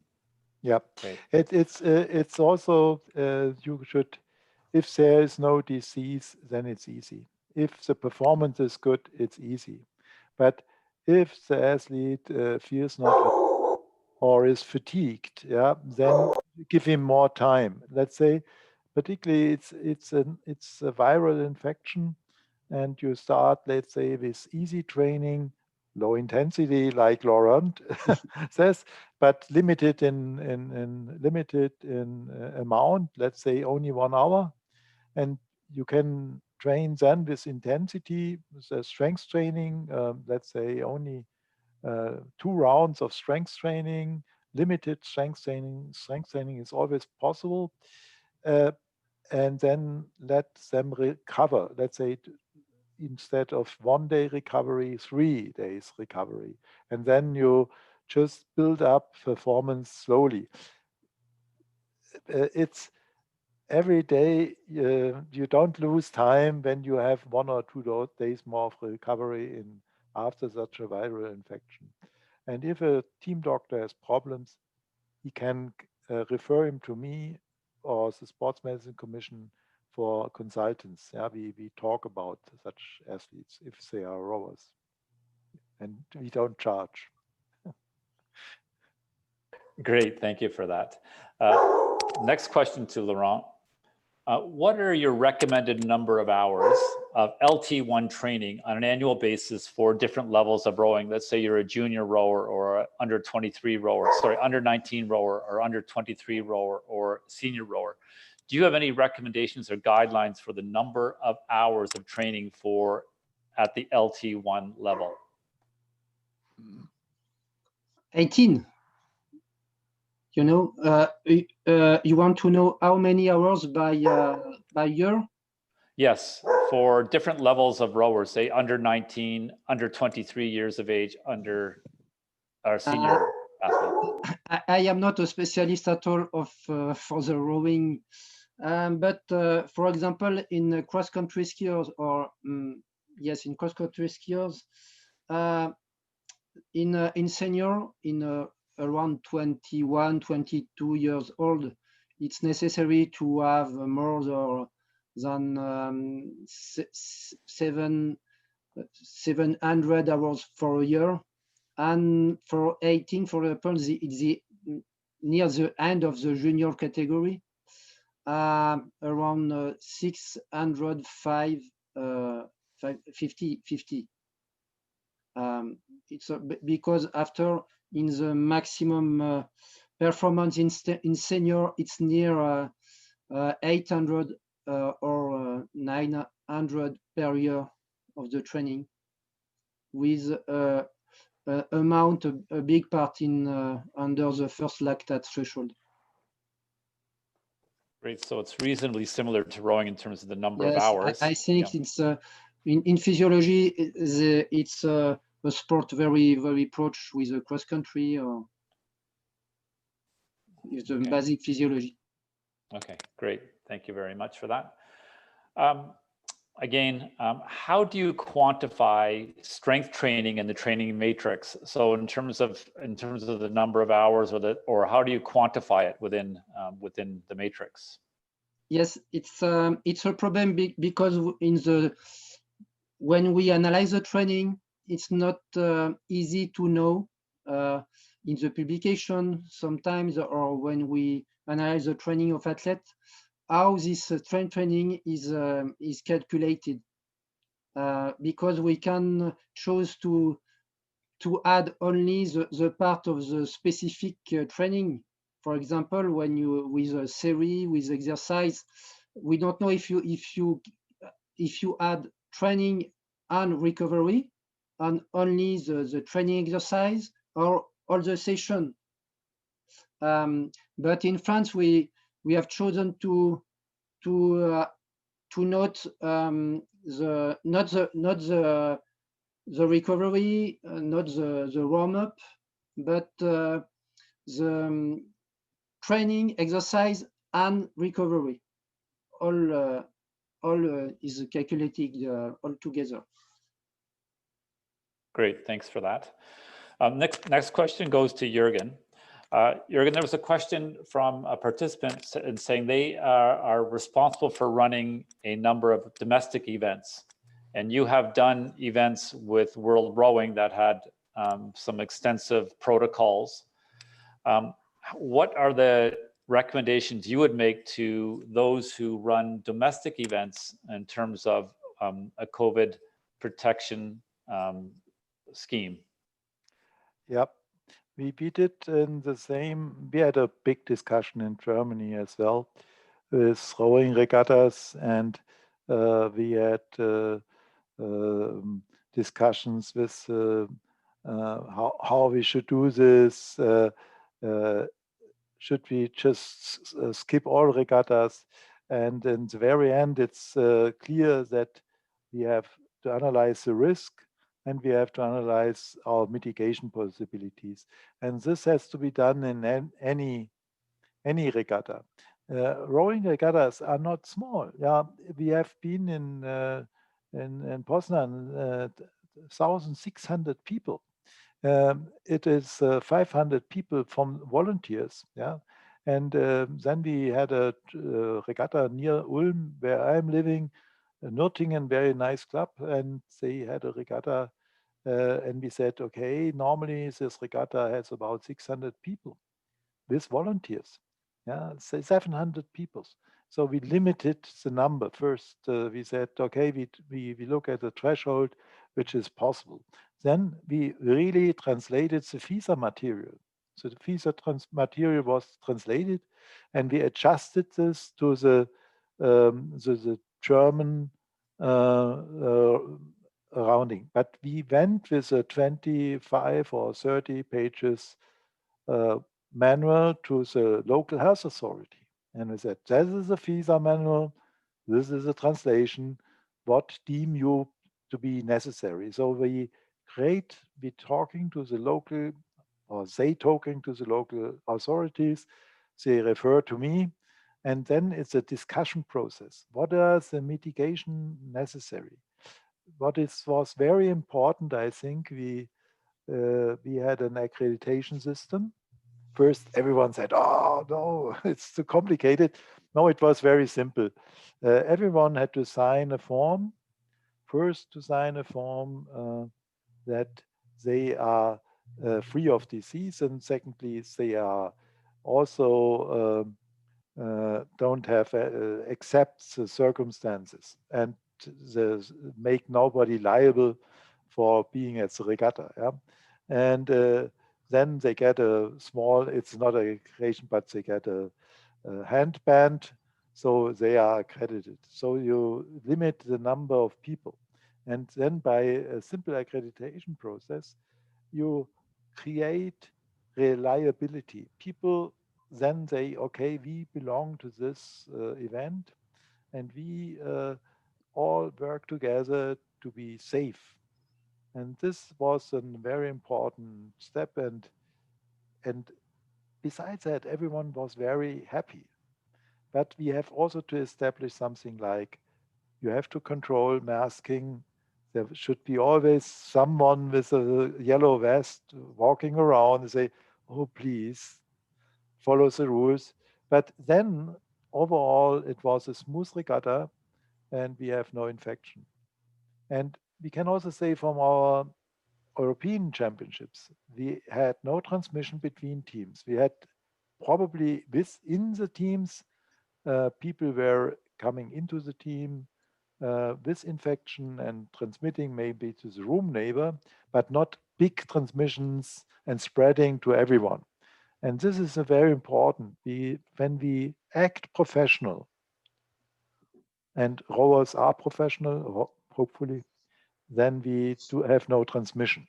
Yeah, okay. It's also, you should, if there is no disease, then it's easy. If the performance is good, it's easy. But if the athlete feels not well or is fatigued, yeah, then give him more time. Let's say, particularly it's a viral infection, and you start, let's say, with easy training, low intensity, like Laurent says, but limited in amount. Let's say only 1 hour, and you can train then with intensity, with strength training. Let's say only 2 rounds of strength training, limited strength training. Strength training is always possible. And then let them recover. Let's say instead of 1 day recovery, 3 days recovery. And then you just build up performance slowly. It's every day, you don't lose time when you have 1 or 2 days more of recovery after such a viral infection. And if a team doctor has problems, he can refer him to me or the Sports Medicine Commission for consultants. Yeah, we talk about such athletes if they are rowers, and we don't charge. Great, thank you for that. Next question to Laurent. What are your recommended number of hours of LT1 training on an annual basis for different levels of rowing? Let's say you're a junior rower or a under 23 rower, under 19 rower or under 23 rower or senior rower. Do you have any recommendations or guidelines for the number of hours of training at the LT1 level? 18. You know, you want to know how many hours by year? Yes, for different levels of rowers, say under 19, under 23 years of age, under our senior. athlete? I am not a specialist at all of for the rowing, but for example, in cross-country skiers or yes, in cross-country skiers, in senior, around 21, 22 years old, it's necessary to have more than 700 hours for a year. And for 18, for example, near the end of the junior category, around 605, 50. It's because after in the maximum performance in senior, it's near 800 or 900 per year of the training, with amount a big part in under the first lactate threshold. Great. So it's reasonably similar to rowing in terms of the number of Yes, hours. I think it's in physiology, it's a sport very approach with a cross country or with the basic physiology. Okay, great. Thank you very much for that. Again, how do you quantify strength training in the training matrix? So in terms of the number of hours, or how do you quantify it within the matrix? Yes, it's a problem because when we analyze the training, it's not easy to know in the publication sometimes, or when we analyze the training of athletes, how this strength training is calculated, because we can choose to add only the part of the specific training. For example, when you with a series with exercise, we don't know if you add training and recovery and only the training exercise or all the session. But in France, we have chosen to note not the recovery, not the warm up, but the training, exercise, and recovery. All is calculated all together. Great, thanks for that. Next question goes to Juergen. Juergen, there was a question from a participant saying they are responsible for running a number of domestic events, and you have done events with World Rowing that had some extensive protocols. What are the recommendations you would make to those who run domestic events in terms of a COVID protection scheme? Yep. We did in the same, we had a big discussion in Germany as well with rowing regattas, and we had discussions with how we should do this. Should we just skip all regattas? And in the very end, it's clear that we have to analyze the risk, and we have to analyze our mitigation possibilities. And this has to be done in any regatta. Rowing regattas are not small. Yeah, we have been in Poznan, 1,600 people. It is 500 people from volunteers. Yeah, and then we had a regatta near Ulm, where I'm living. Nürtingen, very nice club, and they had a regatta, and we said, okay, normally this regatta has about 600 people with volunteers. Yeah, say 700 people. So we limited the number. First, we said, okay, we look at the threshold, which is possible. Then we really translated the visa material. So the visa material was translated, and we adjusted this to the German rounding. But we went with a 25 or 30 pages manual to the local health authority. And we said, this is a visa manual, this is a translation, what deem you to be necessary? So we talking to the local or they talking to the local authorities, they refer to me, and then it's a discussion process. What are the mitigation necessary? Was very important, I think, we had an accreditation system. First, everyone said, "Oh no, it's too complicated." No, it was very simple. Everyone had to sign a form. First, to sign a form that they are free of disease, and secondly, they are also don't have accept the circumstances and make nobody liable for being at the regatta. Yeah? And then they get a small, it's not a accreditation, but they get a handband, so they are accredited. So you limit the number of people. And then by a simple accreditation process, you create reliability. People then say, okay, we belong to this event, and we all work together to be safe. And this was a very important step. And besides that, everyone was very happy. But we have also to establish something like you have to control masking. There should be always someone with a yellow vest walking around and say, oh, please follow the rules. But then overall, it was a smooth regatta and we have no infection. And we can also say from our European championships, we had no transmission between teams. We had probably within the teams, people were coming into the team with infection and transmitting maybe to the room neighbor, but not big transmissions and spreading to everyone. And this is a very important. When we act professional, and rowers are professional, hopefully, then we do have no transmission.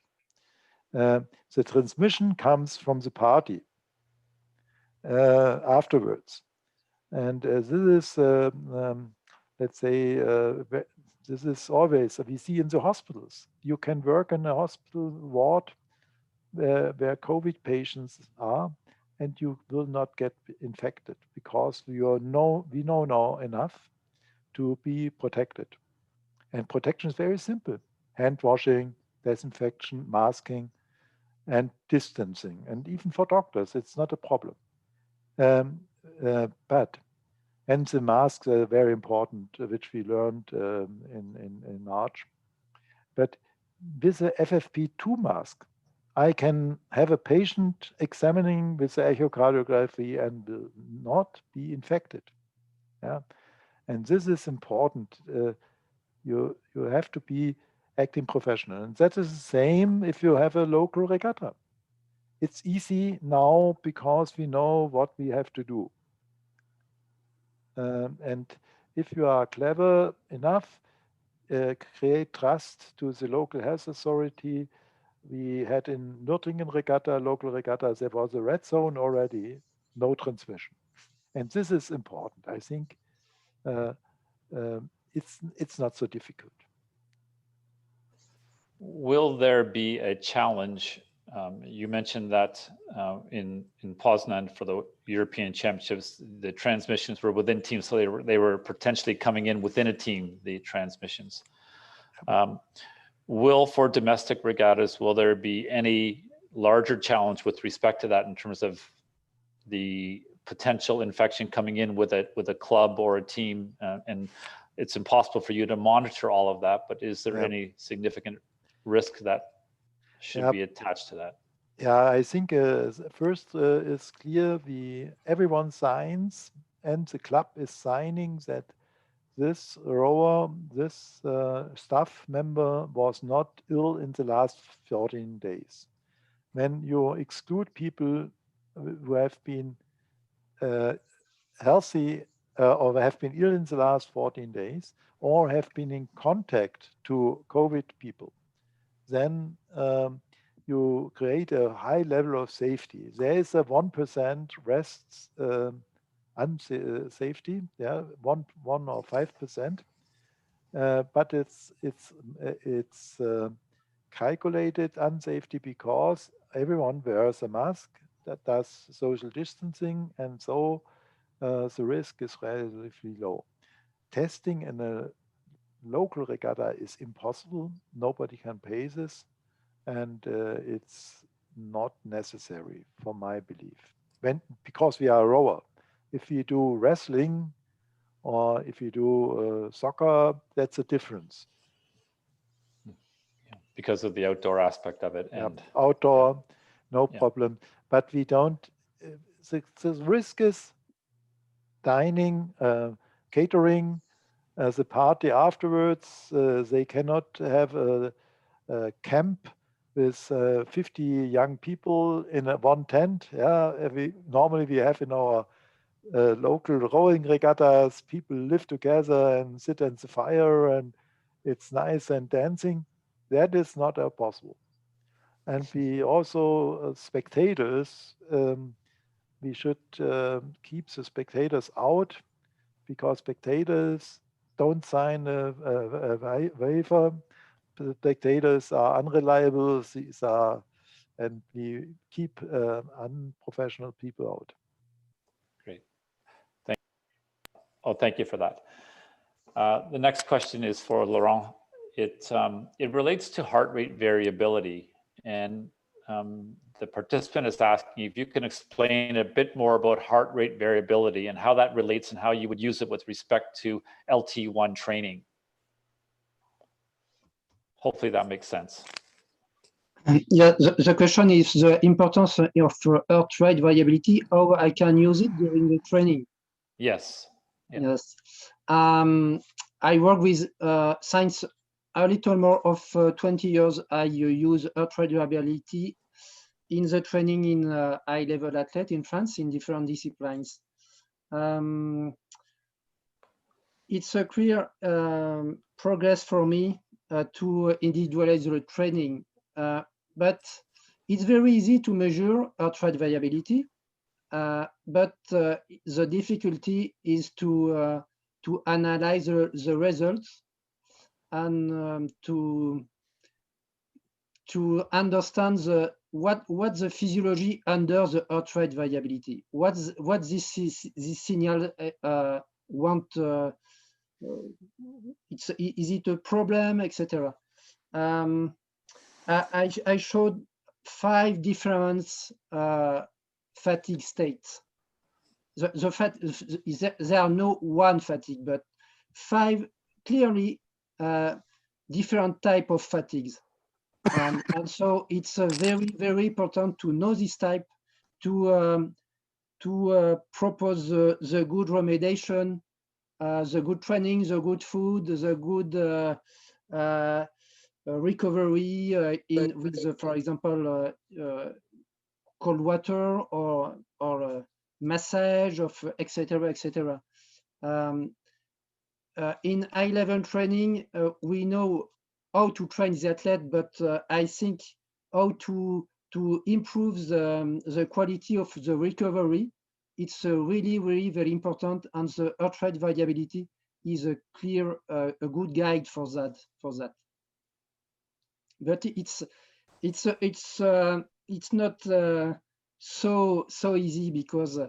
The transmission comes from the party afterwards. And this is, let's say, this is always, we see in the hospitals. You can work in a hospital ward where COVID patients are, and you will not get infected because we know now enough to be protected. And protection is very simple. Hand washing, disinfection, masking, and distancing. And even for doctors, it's not a problem. But and the masks are very important, which we learned in March. But with the FFP2 mask, I can have a patient examining with the echocardiography and will not be infected. Yeah, and this is important. You have to be acting professional, and that is the same if you have a local regatta. It's easy now because we know what we have to do. And if you are clever enough, create trust to the local health authority. We had in Nürtingen regatta, local regatta, there was a red zone already, no transmission. And this is important. I think it's not so difficult. Will there be a challenge? You mentioned that in Poznan for the European Championships, the transmissions were within teams, so they were potentially coming in within a team, the transmissions. For domestic regattas, will there be any larger challenge with respect to that in terms of the potential infection coming in with a club or a team? And it's impossible for you to monitor all of that, but is there any significant risk that should be attached to that? Yeah, I think first is clear, everyone signs and the club is signing that this rower, this staff member was not ill in the last 14 days. When you exclude people who have been healthy or have been ill in the last 14 days or have been in contact to COVID people, then you create a high level of safety. There is a 1% rests unsafety, 1 or 5%, but it's calculated unsafety because everyone wears a mask that does social distancing, and so the risk is relatively low. Testing in a local regatta is impossible. Nobody can pay this, and it's not necessary for my belief. Because we are a rower. If we do wrestling or if you do soccer, that's a difference. Yeah, because of the outdoor aspect of it. And outdoor, no problem. But we don't, the risk is dining, catering, the party afterwards. They cannot have a camp with 50 young people in one tent. Yeah, normally we have in our local rowing regattas, people live together and sit at the fire, and it's nice and dancing. That is not possible. And we also, spectators, we should keep the spectators out, because spectators don't sign a waiver. The spectators are unreliable. These are, and we keep unprofessional people out. Great. Thank you for that. The next question is for Laurent. It relates to heart rate variability, and the participant is asking if you can explain a bit more about heart rate variability and how that relates and how you would use it with respect to LT1 training. Hopefully that makes sense. Yeah, the question is the importance of heart rate variability, how I can use it during the training. Yes. Yeah. Yes. I work with since a little more of 20 years. I use heart rate variability in the training in high-level athlete in France in different disciplines. It's a clear progress for me to individualize the training, but it's very easy to measure heart rate variability. But the difficulty is to analyze the results and to understand what the physiology under the heart rate variability. What this signal want? Is it a problem, etc. I showed 5 different fatigue states. There are no one fatigue, but 5 clearly different type of fatigues. And so it's very, very important to know this type to propose the good remediation, the good training, the good food, the good recovery with, for example, cold water or massage of etc. etc. In high-level training, we know how to train the athlete, but I think how to improve the quality of the recovery. It's really, really very important, and the heart rate variability is a clear, a good guide for that. But it's not so easy, because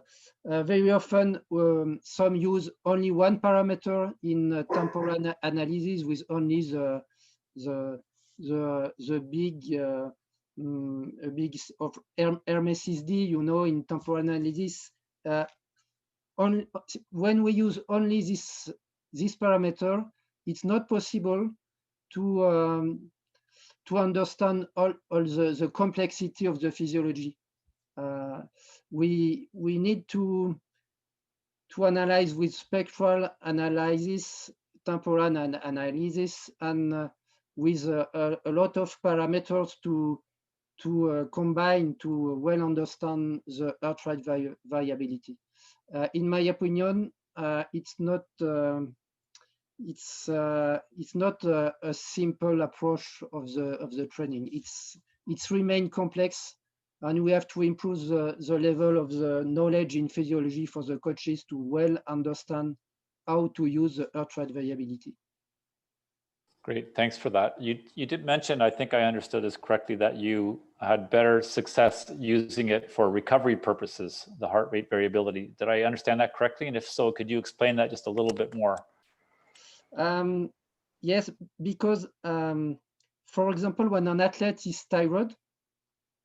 very often some use only one parameter in temporal analysis with only the big big of Hermesis D, in temporal analysis. When we use only this parameter, it's not possible to understand all the complexity of the physiology. We need to analyze with spectral analysis, temporal analysis, and with a lot of parameters to combine to well understand the heart rate variability. In my opinion, it's not a simple approach of the training. It's remain complex, and we have to improve the level of the knowledge in physiology for the coaches to well understand how to use the heart rate variability. Great, thanks for that. You did mention, I think I understood this correctly, that you had better success using it for recovery purposes, the heart rate variability. Did I understand that correctly? And if so, could you explain that just a little bit more? Yes, because for example, when an athlete is tired,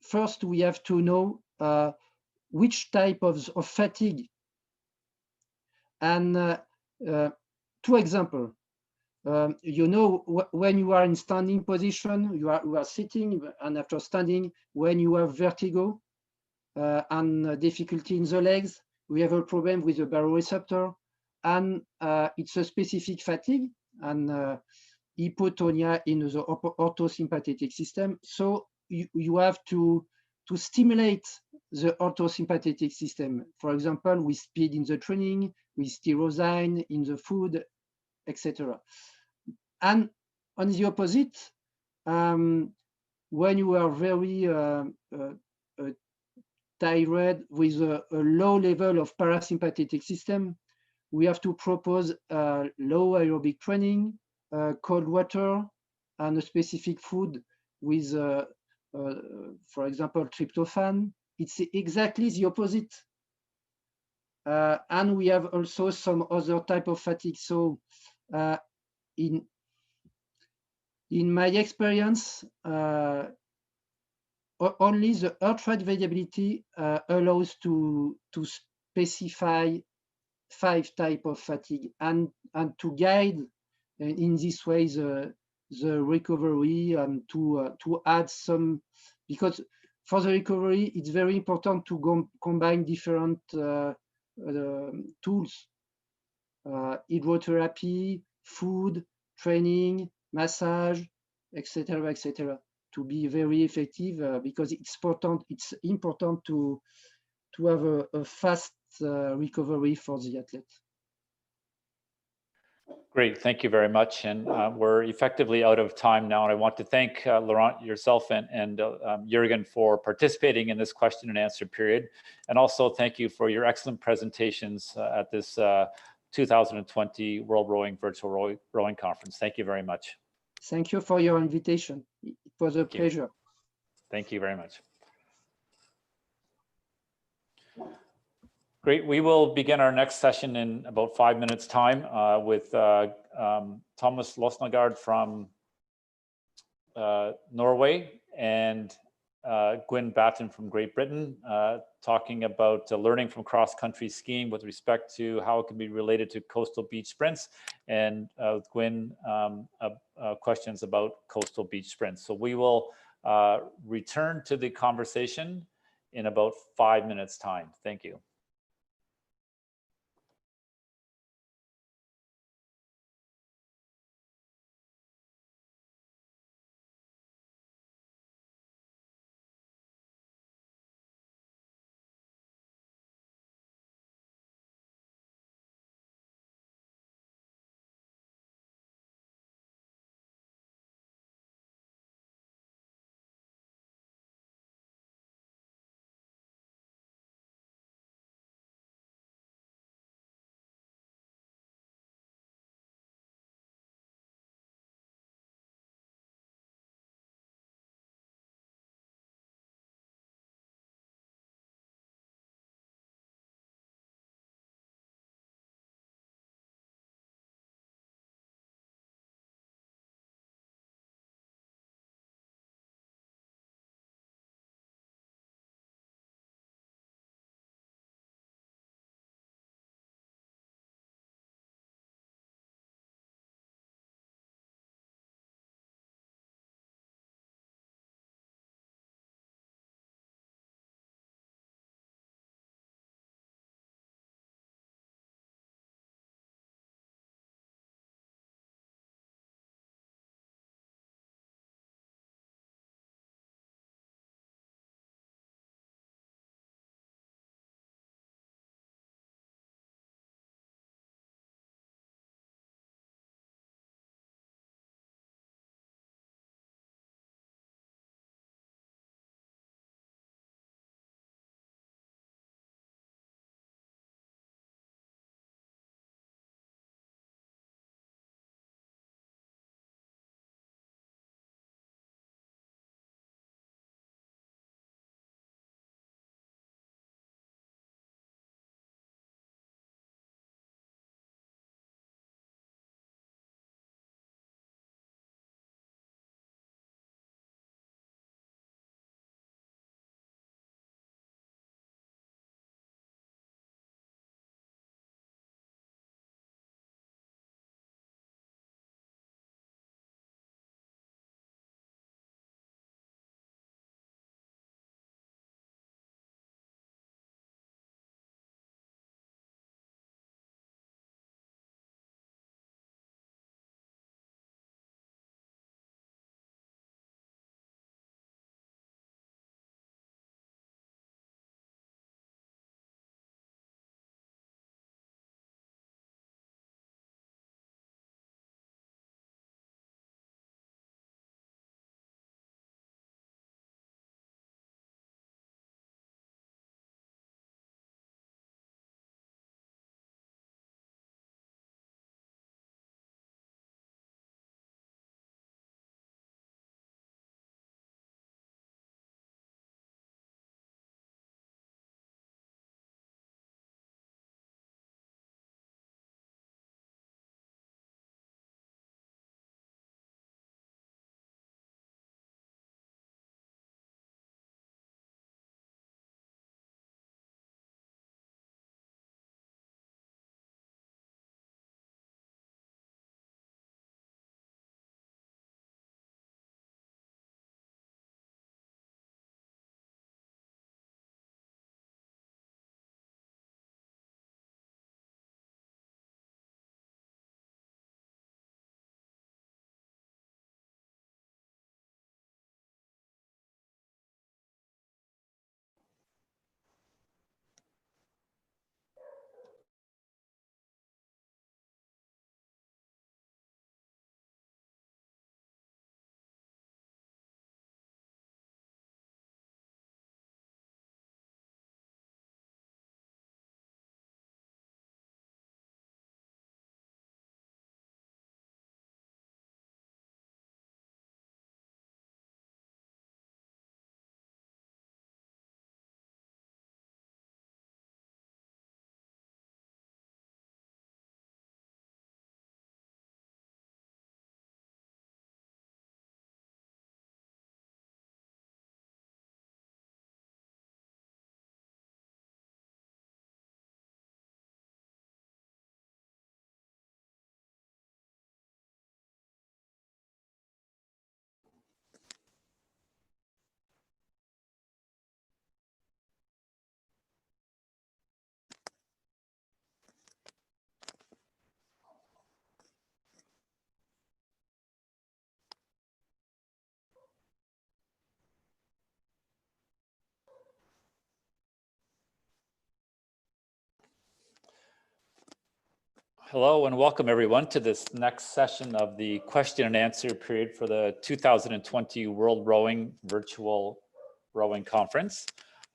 first we have to know which type of fatigue. And two examples. You know, when you are in standing position, you are sitting, and after standing, when you have vertigo and difficulty in the legs, we have a problem with the baroreceptor, and it's a specific fatigue and hypotonia in the orthosympathetic system. So you have to stimulate the orthosympathetic system, for example, with speed in the training, with tyrosine in the food, etc. And on the opposite, when you are very tired with a low level of parasympathetic system, we have to propose low aerobic training, cold water, and a specific food with, for example, tryptophan. It's exactly the opposite. And we have also some other type of fatigue. So in my experience, only the heart rate variability allows to specify 5 types of fatigue and to guide in this way the recovery and to add some, because for the recovery it's very important to combine different tools, hydrotherapy, food, training, massage, etc., etc., to be very effective, because it's important to have a fast recovery for the athlete. Great, thank you very much. And we're effectively out of time now. And I want to thank Laurent, yourself, and Juergen for participating in this question and answer period. And also thank you for your excellent presentations at this 2020 World Rowing Virtual Rowing Conference. Thank you very much. Thank you for your invitation. It was a pleasure. Thank you very much. Great. We will begin our next session in about 5 minutes time with Thomas Losnegård from Norway and Guin Batten from Great Britain, talking about learning from cross-country skiing with respect to how it can be related to coastal beach sprints, and Guin questions about coastal beach sprints. So we will return to the conversation in about 5 minutes time. Thank you. Hello and welcome everyone to this next session of the question and answer period for the 2020 World Rowing Virtual Rowing Conference.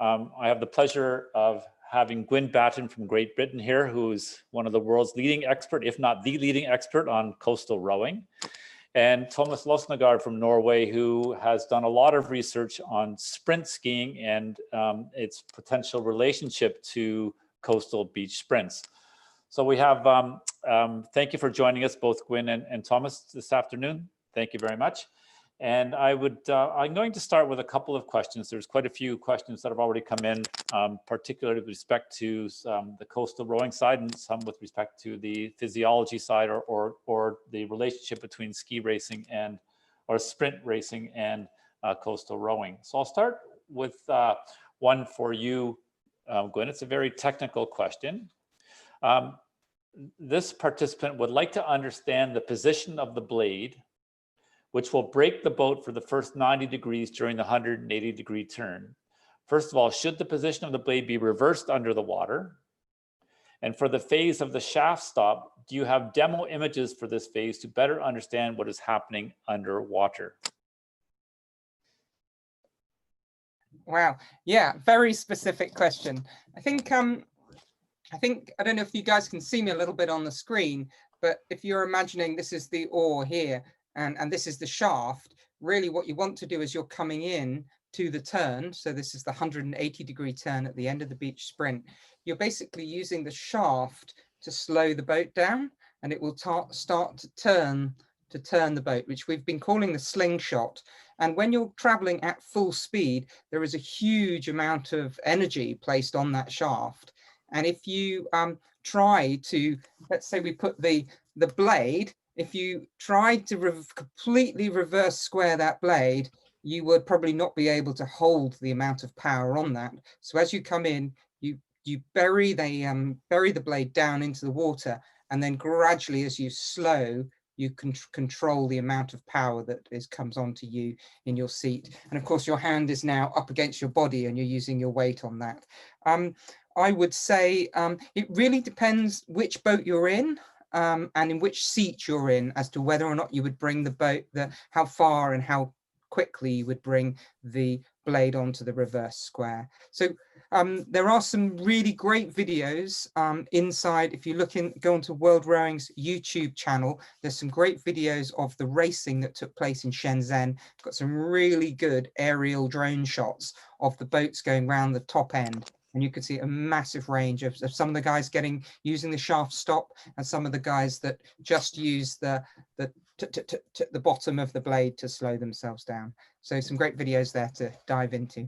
I have the pleasure of having Guin Batten from Great Britain here, who's one of the world's leading expert, if not the leading expert on coastal rowing. And Thomas Losnegård from Norway, who has done a lot of research on sprint skiing and its potential relationship to coastal beach sprints. So we have, thank you for joining us, both Guin and Thomas this afternoon. Thank you very much. And I'm going to start with a couple of questions. There's quite a few questions that have already come in, particularly with respect to the coastal rowing side and some with respect to the physiology side or the relationship between ski racing or sprint racing and coastal rowing. So I'll start with one for you, Guin. It's a very technical question. This participant would like to understand the position of the blade, which will brake the boat for the first 90 degrees during the 180-degree turn. First of all, should the position of the blade be reversed under the water? And for the phase of the shaft stop, do you have demo images for this phase to better understand what is happening underwater? Wow, yeah, very specific question. I don't know if you guys can see me a little bit on the screen, but if you're imagining this is the oar here and this is the shaft, really what you want to do is you're coming in to the turn. So this is the 180-degree turn at the end of the beach sprint. You're basically using the shaft to slow the boat down, and it will start to turn the boat, which we've been calling the slingshot. And when you're traveling at full speed, there is a huge amount of energy placed on that shaft. And if you try to, let's say we put the blade, if you tried to completely reverse square that blade, you would probably not be able to hold the amount of power on that. So as you come in, you bury the blade down into the water, and then gradually as you slow, you can control the amount of power that comes onto you in your seat. And of course, your hand is now up against your body and you're using your weight on that. I would say it really depends which boat you're in and in which seat you're in as to whether or not you would bring the boat, how far and how quickly you would bring the blade onto the reverse square. So there are some really great videos inside. If you go onto World Rowing's YouTube channel, there's some great videos of the racing that took place in Shenzhen. It's got some really good aerial drone shots of the boats going around the top end. And you can see a massive range of some of the guys using the shaft stop, and some of the guys that just use the bottom of the blade to slow themselves down. So some great videos there to dive into.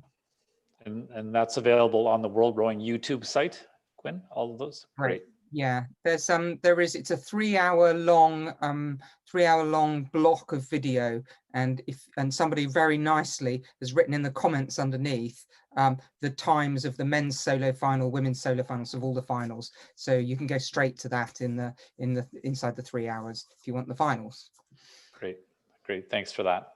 And that's available on the World Rowing YouTube site, Guin, all of those? Great. Yeah, it's a 3-hour long block of video, and somebody very nicely has written in the comments underneath the times of the men's solo final, women's solo finals, of all the finals. So you can go straight to that inside the 3 hours if you want the finals. Great, thanks for that.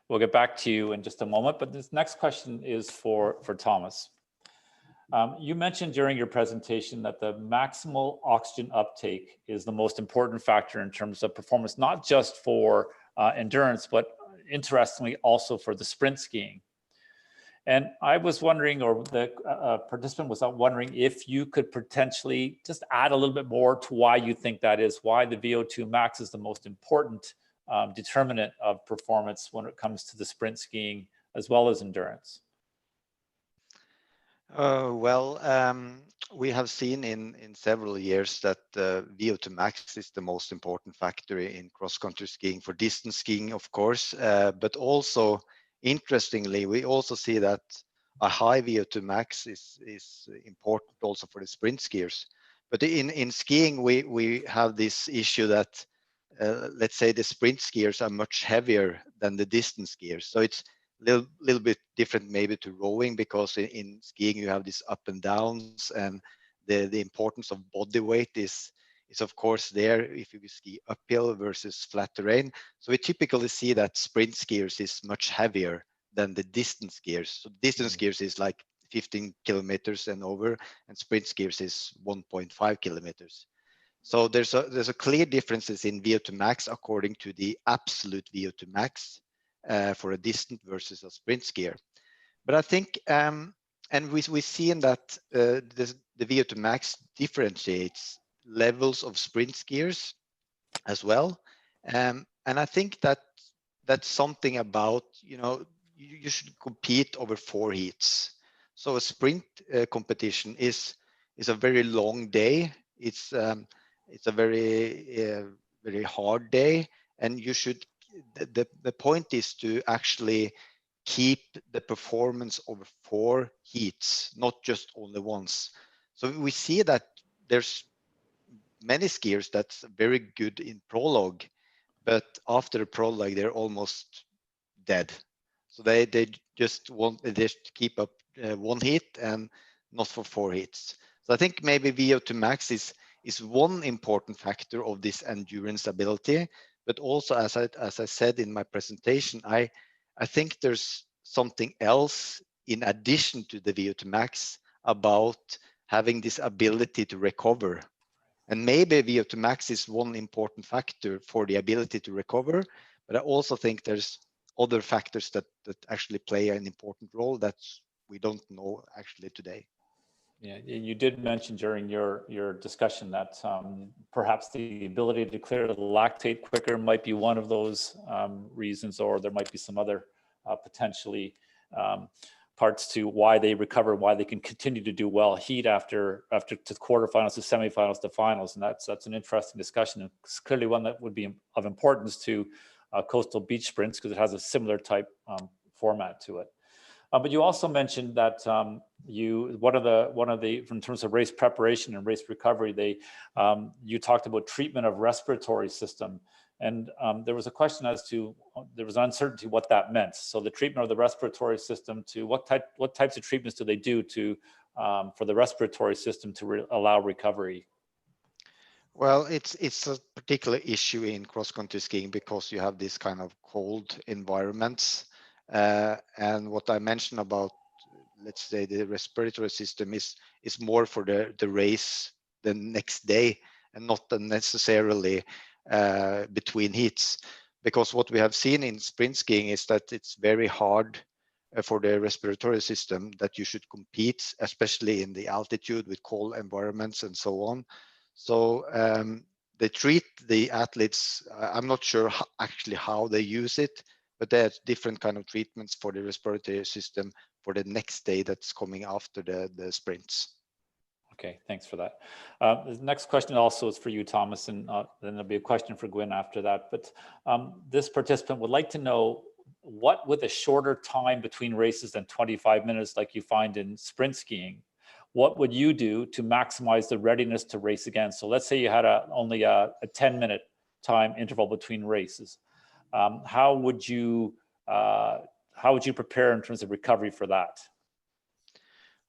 We'll get back to you in just a moment, but this next question is for Thomas. You mentioned during your presentation that the maximal oxygen uptake is the most important factor in terms of performance, not just for endurance, but interestingly also for the sprint skiing. And I was wondering, or the participant was wondering, if you could potentially just add a little bit more to why you think that is, why the VO2 max is the most important determinant of performance when it comes to the sprint skiing as well as endurance. We have seen in several years that VO2 max is the most important factor in cross-country skiing, for distance skiing, of course, but also interestingly, we also see that a high VO2 max is important also for the sprint skiers. But in skiing, we have this issue that let's say the sprint skiers are much heavier than the distance skiers, so it's little bit different maybe to rowing, because in skiing you have these up and downs, and the importance of body weight is of course there if you ski uphill versus flat terrain. So we typically see that sprint skiers is much heavier than the distance skiers. So distance skiers is like 15 kilometers and over, and sprint skiers is 1.5 kilometers. So there's a clear differences in VO2 max according to the absolute VO2 max for a distant versus a sprint skier. But I think, and we see in that the VO2 max differentiates levels of sprint skiers as well. And I think that that's something about, you should compete over 4 heats. So a sprint competition is a very long day. It's a very hard day, and you should. The point is to actually keep the performance over 4 heats, not just only once. So we see that there's many skiers that's very good in prologue, but after the prologue they're almost dead. So they just keep up 1 heat and not for 4 heats. So I think maybe VO2 max is one important factor of this endurance ability, but also as I said in my presentation, I think there's something else in addition to the VO2 max about having this ability to recover. And maybe VO2 max is one important factor for the ability to recover, but I also think there's other factors that actually play an important role that we don't know actually today. Yeah, you did mention during your discussion that perhaps the ability to clear the lactate quicker might be one of those reasons, or there might be some other potentially parts to why they recover, why they can continue to do well heat after to quarterfinals, to semifinals, to finals. And that's an interesting discussion. And it's clearly one that would be of importance to coastal beach sprints because it has a similar type format to it. But you also mentioned that one of the in terms of race preparation and race recovery, you talked about treatment of respiratory system. And there was a question as to, there was uncertainty what that meant. So the treatment of the respiratory system, to what types of treatments do they do to for the respiratory system to allow recovery? Well, it's a particular issue in cross-country skiing because you have this kind of cold environments. And what I mentioned about, let's say, the respiratory system is more for the race the next day and not necessarily between heats, because what we have seen in sprint skiing is that it's very hard for the respiratory system, that you should compete, especially in the altitude with cold environments and so on. So they treat the athletes, I'm not sure actually how they use it, but there's different kind of treatments for the respiratory system for the next day that's coming after the sprints. Okay, thanks for that. The next question also is for you, Thomas, and then there'll be a question for Guin after that. But this participant would like to know, what with a shorter time between races than 25 minutes like you find in sprint skiing, what would you do to maximize the readiness to race again? So let's say you had only a 10-minute time interval between races. How would you prepare in terms of recovery for that?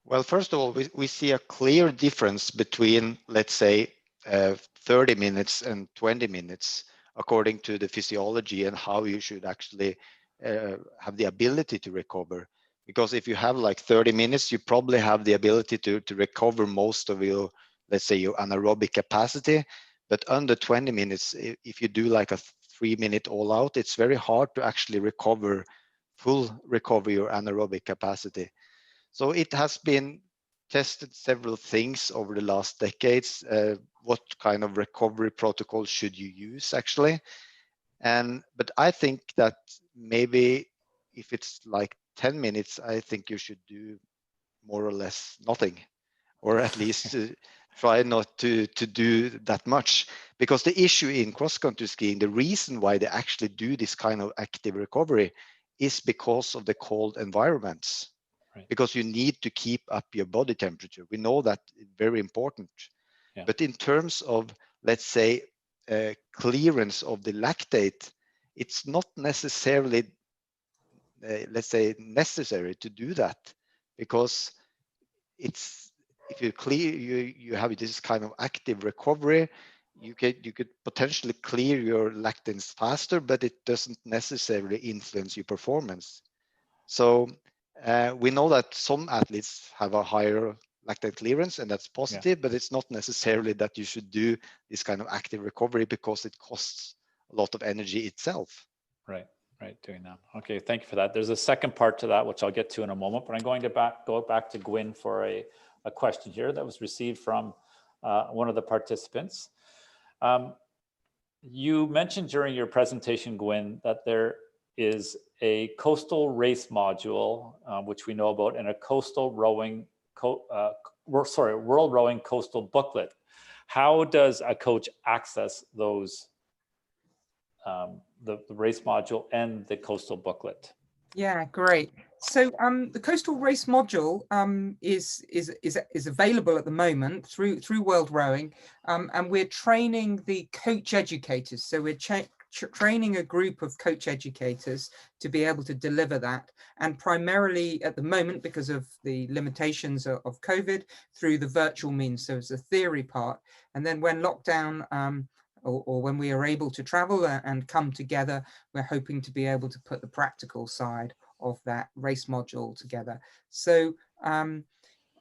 Well, first of all, we see a clear difference between, let's say, 30 minutes and 20 minutes, according to the physiology and how you should actually have the ability to recover. Because if you have like 30 minutes, you probably have the ability to recover most of your, let's say, your anaerobic capacity. But under 20 minutes, if you do like a 3-minute all out, it's very hard to actually recover your anaerobic capacity. So it has been tested several things over the last decades. What kind of recovery protocol should you use actually? But I think that maybe if it's like 10 minutes, I think you should do more or less nothing, or at least try not to do that much. Because the issue in cross-country skiing, the reason why they actually do this kind of active recovery is because of the cold environments. Right. Because you need to keep up your body temperature. We know that it's very important. Yeah. But in terms of, let's say, clearance of the lactate, it's not necessarily, let's say, necessary to do that, because it's, if you clear, you have this kind of active recovery, you could potentially clear your lactates faster, but it doesn't necessarily influence your performance. So we know that some athletes have a higher lactate clearance, and that's positive, but it's not necessarily that you should do this kind of active recovery because it costs a lot of energy itself. Right, doing that. Okay, thank you for that. There's a second part to that, which I'll get to in a moment, but I'm going to go back to Guin for a question here that was received from one of the participants. You mentioned during your presentation, Guin, that there is a coastal race module, which we know about, and a coastal rowing, world rowing coastal booklet. How does a coach access those, the race module and the coastal booklet? Yeah, great. So the coastal race module is available at the moment through World Rowing, and we're training the coach educators. So we're training a group of coach educators to be able to deliver that, and primarily at the moment, because of the limitations of COVID, through the virtual means. So it's a theory part, and then when lockdown or when we are able to travel and come together, we're hoping to be able to put the practical side of that race module together. So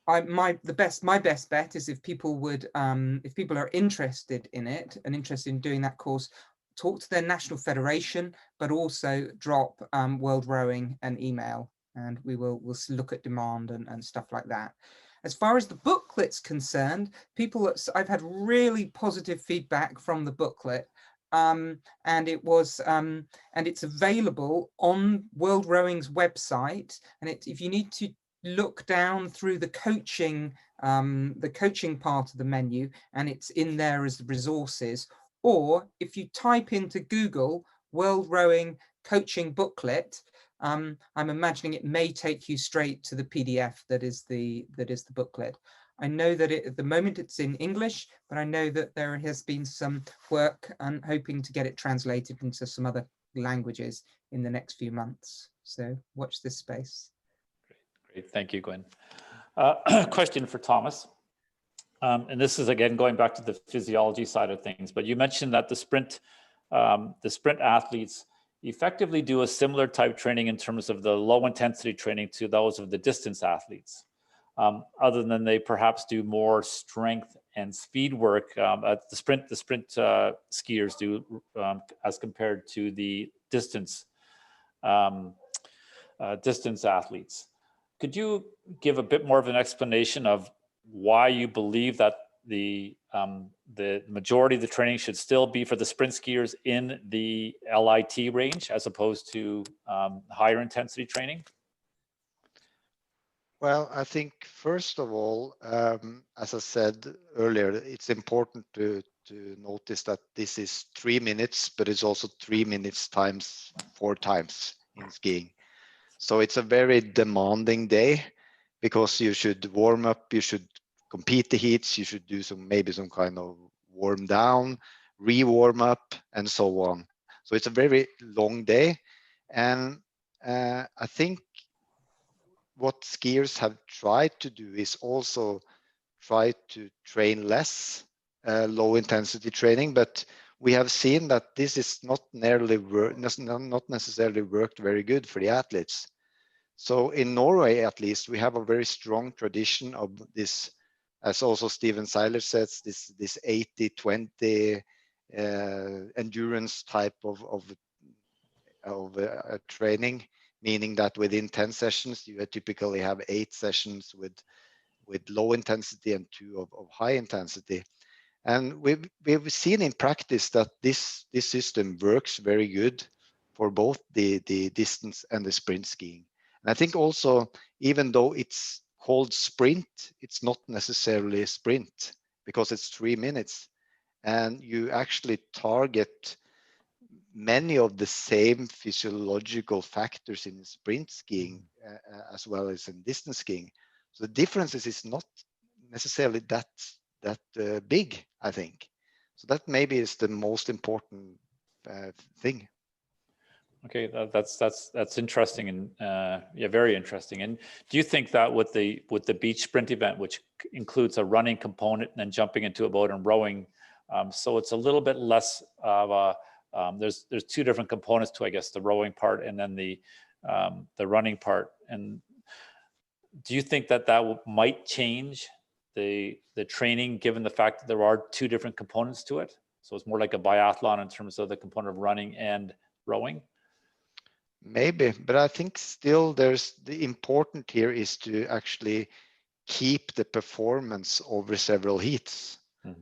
my best bet is if people are interested in it and interested in doing that course, talk to their national federation, but also drop World Rowing an email, and we'll look at demand and stuff like that. As far as the booklet's concerned, I've had really positive feedback from the booklet, and it's available on World Rowing's website. And if you need to look down through the coaching part of the menu, and it's in there as the resources. Or if you type into Google World Rowing coaching booklet, I'm imagining it may take you straight to the PDF that is the booklet. I know that at the moment it's in English, but I know that there has been some work and hoping to get it translated into some other languages in the next few months. So watch this space. Great. Thank you, Guin. Question for Thomas. And this is again going back to the physiology side of things, but you mentioned that the sprint athletes effectively do a similar type training in terms of the low intensity training to those of the distance athletes, other than they perhaps do more strength and speed work at the sprint skiers do as compared to the distance athletes. Could you give a bit more of an explanation of why you believe that the majority of the training should still be for the sprint skiers in the LIT range as opposed to higher intensity training? Well, I think first of all, as I said earlier, it's important to notice that this is 3 minutes, but it's also 3 minutes times 4 times in skiing. So it's a very demanding day because you should warm up, you should compete the heats, you should do maybe some kind of warm down, re-warm up, and so on. So it's a very long day. And I think what skiers have tried to do is also try to train less low intensity training, but we have seen that this is not necessarily worked very good for the athletes. So in Norway, at least, we have a very strong tradition of this, as also Steven Seiler says, this 80-20 endurance type of training, meaning that within 10 sessions, you typically have 8 sessions with low intensity and 2 of high intensity. And we've seen in practice that this system works very good for both the distance and the sprint skiing. And I think also, even though it's called sprint, it's not necessarily a sprint because it's 3 minutes. And you actually target many of the same physiological factors in sprint skiing as well as in distance skiing. So the differences is not necessarily that big, I think. So that maybe is the most important thing. Okay, that's interesting, and yeah, very interesting. And do you think that with the beach sprint event, which includes a running component and then jumping into a boat and rowing, so it's a little bit less of a there's 2 different components to, I guess, the rowing part and then the running part. And do you think that might change the training, given the fact that there are two different components to it? So it's more like a biathlon in terms of the component of running and rowing? Maybe, but I think still there's the important here is to actually keep the performance over several heats,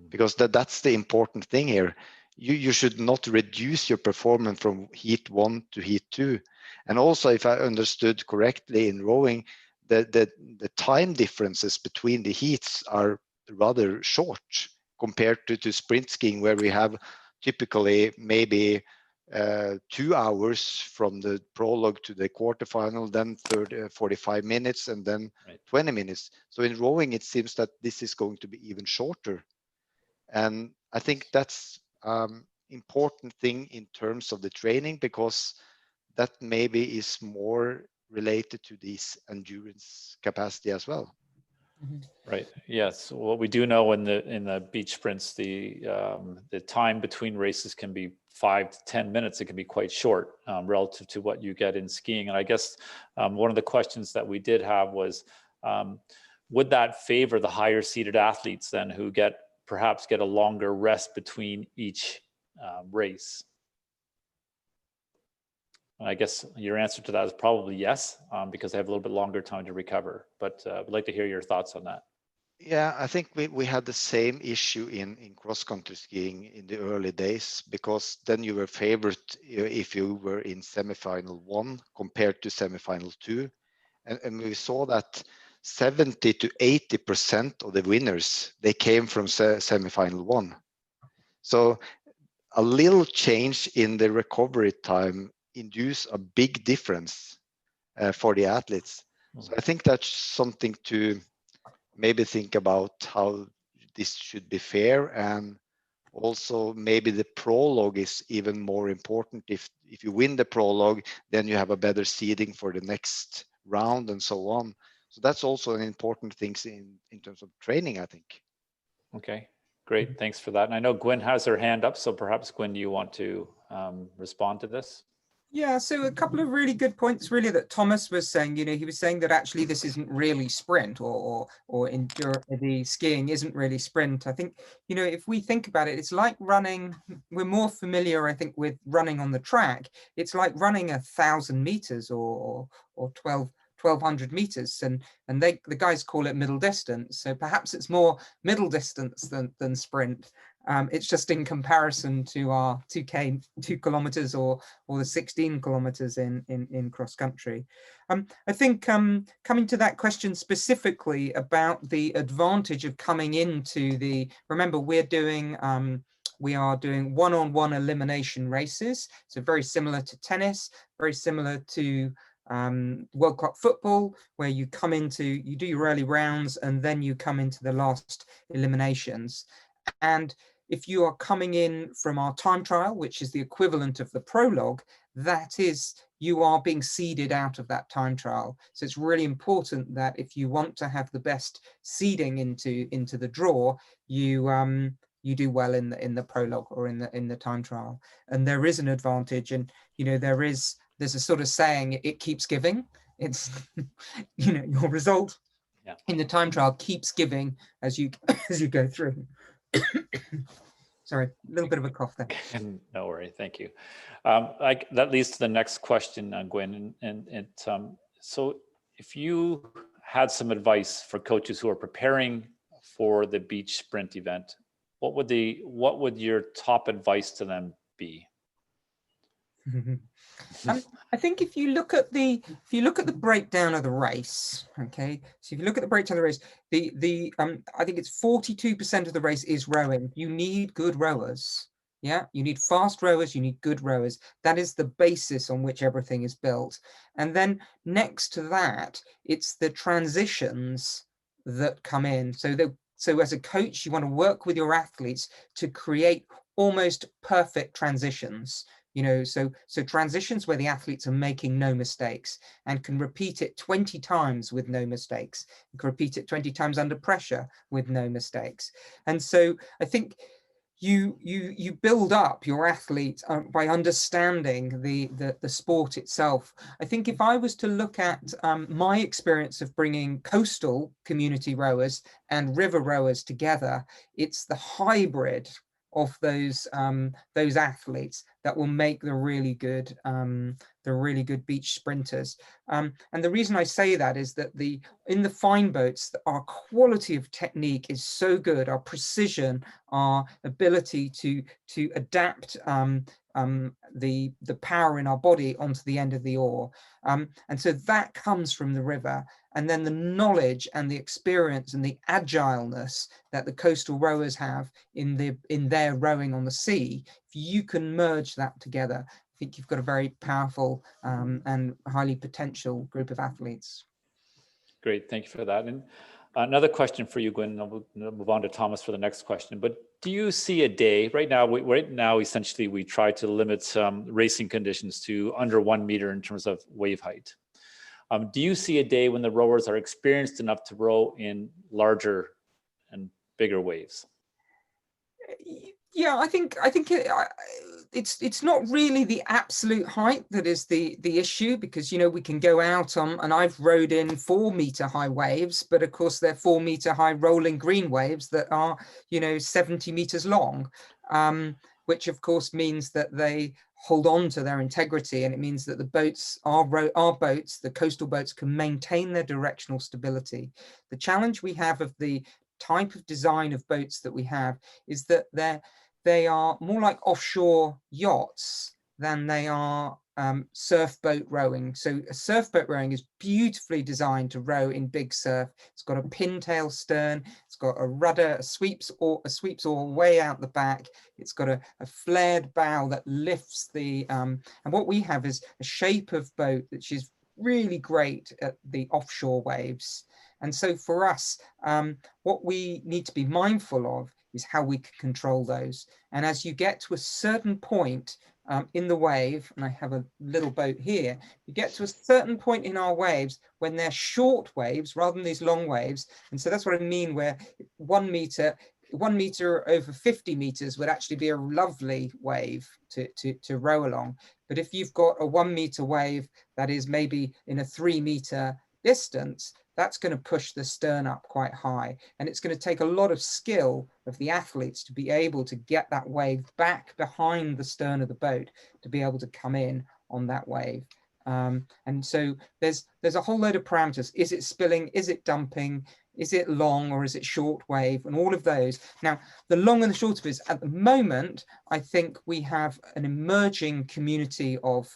because that's the important thing here. You should not reduce your performance from heat 1 to heat 2. And also, if I understood correctly, in rowing, the time differences between the heats are rather short compared to sprint skiing, where we have typically maybe 2 hours from the prologue to the quarterfinal, then 45 minutes, and then 20 minutes. So in rowing, it seems that this is going to be even shorter. And I think that's important thing in terms of the training, because that maybe is more related to this endurance capacity as well. Right. Yes. What we do know in the beach sprints, the time between races can be 5 to 10 minutes. It can be quite short relative to what you get in skiing. And I guess one of the questions that we did have was, would that favor the higher seeded athletes then, who perhaps get a longer rest between each race? And I guess your answer to that is probably yes, because they have a little bit longer time to recover. But I'd like to hear your thoughts on that. Yeah, I think we had the same issue in cross-country skiing in the early days, because then you were favored if you were in semifinal 1 compared to semifinal 2. And we saw that 70 to 80% of the winners, they came from semifinal 1. So a little change in the recovery time induce a big difference for the athletes. So I think that's something to maybe think about, how this should be fair. And also maybe the prologue is even more important. If you win the prologue, then you have a better seeding for the next round and so on. So that's also an important thing in terms of training, I think. Okay, great. Thanks for that. And I know Guin has her hand up, so perhaps Guin, do you want to respond to this? Yeah, so a couple of really good points really that Thomas was saying. He was saying that actually this isn't really sprint, or the skiing isn't really sprint. I think, if we think about it, it's like running. We're more familiar, I think, with running on the track. It's like running 1,000 meters or 1,200 meters, and the guys call it middle distance. So perhaps it's more middle distance than sprint. It's just in comparison to our 2 kilometers or the 16 kilometers in cross country. I think coming to that question specifically about the advantage of coming into remember, we are doing one-on-one elimination races. So very similar to tennis, very similar to World Cup football, where you do your early rounds and then you come into the last eliminations. And if you are coming in from our time trial, which is the equivalent of the prologue, that is, you are being seeded out of that time trial. So it's really important that if you want to have the best seeding into the draw, you do well in the prologue or in the time trial. And there is an advantage, and there's a sort of saying, it keeps giving. It's your result in the time trial keeps giving as you go through. Sorry, a little bit of a cough there. No worry, thank you. That leads to the next question, Guin. So if you had some advice for coaches who are preparing for the beach sprint event, what would your top advice to them be? I think if you look at the breakdown of the race, okay. So if you look at the breakdown of the race, I think it's 42% of the race is rowing. You need good rowers. Yeah, you need fast rowers, you need good rowers. That is the basis on which everything is built. And then next to that, it's the transitions that come in. So as a coach, you want to work with your athletes to create almost perfect transitions. So transitions where the athletes are making no mistakes and can repeat it 20 times with no mistakes, and can repeat it 20 times under pressure with no mistakes. And so I think you build up your athlete by understanding the sport itself. I think if I was to look at my experience of bringing coastal community rowers and river rowers together, it's the hybrid of those athletes that will make the really good beach sprinters. And the reason I say that is that in the fine boats, our quality of technique is so good, our precision, our ability to adapt the power in our body onto the end of the oar. And so that comes from the river. And then the knowledge and the experience and the agileness that the coastal rowers have in their rowing on the sea, if you can merge that together, I think you've got a very powerful and highly potential group of athletes. Great, thank you for that. And another question for you, Guin, and we'll move on to Thomas for the next question. But do you see a day, right now, essentially, we try to limit racing conditions to under 1 meter in terms of wave height. Do you see a day when the rowers are experienced enough to row in larger and bigger waves? Yeah, I think it's not really the absolute height that is the issue, because we can go out on, and I've rowed in 4 meter high waves, but of course they're 4 meter high rolling green waves that are 70 meters long, which of course means that they hold on to their integrity, and it means that the boats, our boats, the coastal boats, can maintain their directional stability. The challenge we have of the type of design of boats that we have is that they are more like offshore yachts than they are surf boat rowing. So a surf boat rowing is beautifully designed to row in big surf. It's got a pintail stern, it's got a rudder, a sweeps oar way out the back. It's got a flared bow that lifts the and what we have is a shape of boat which is really great at the offshore waves. And so for us, what we need to be mindful of is how we can control those. And as you get to a certain point in the wave, and I have a little boat here, you get to a certain point in our waves when they're short waves rather than these long waves. And so that's what I mean, where 1 meter over 50 meters would actually be a lovely wave to row along. But if you've got a 1 meter wave that is maybe in a 3 meter distance, that's going to push the stern up quite high. And it's going to take a lot of skill of the athletes to be able to get that wave back behind the stern of the boat to be able to come in on that wave. And so there's a whole load of parameters. Is it spilling? Is it dumping? Is it long or is it short wave? And all of those. Now, the long and the short of it is, at the moment, I think we have an emerging community of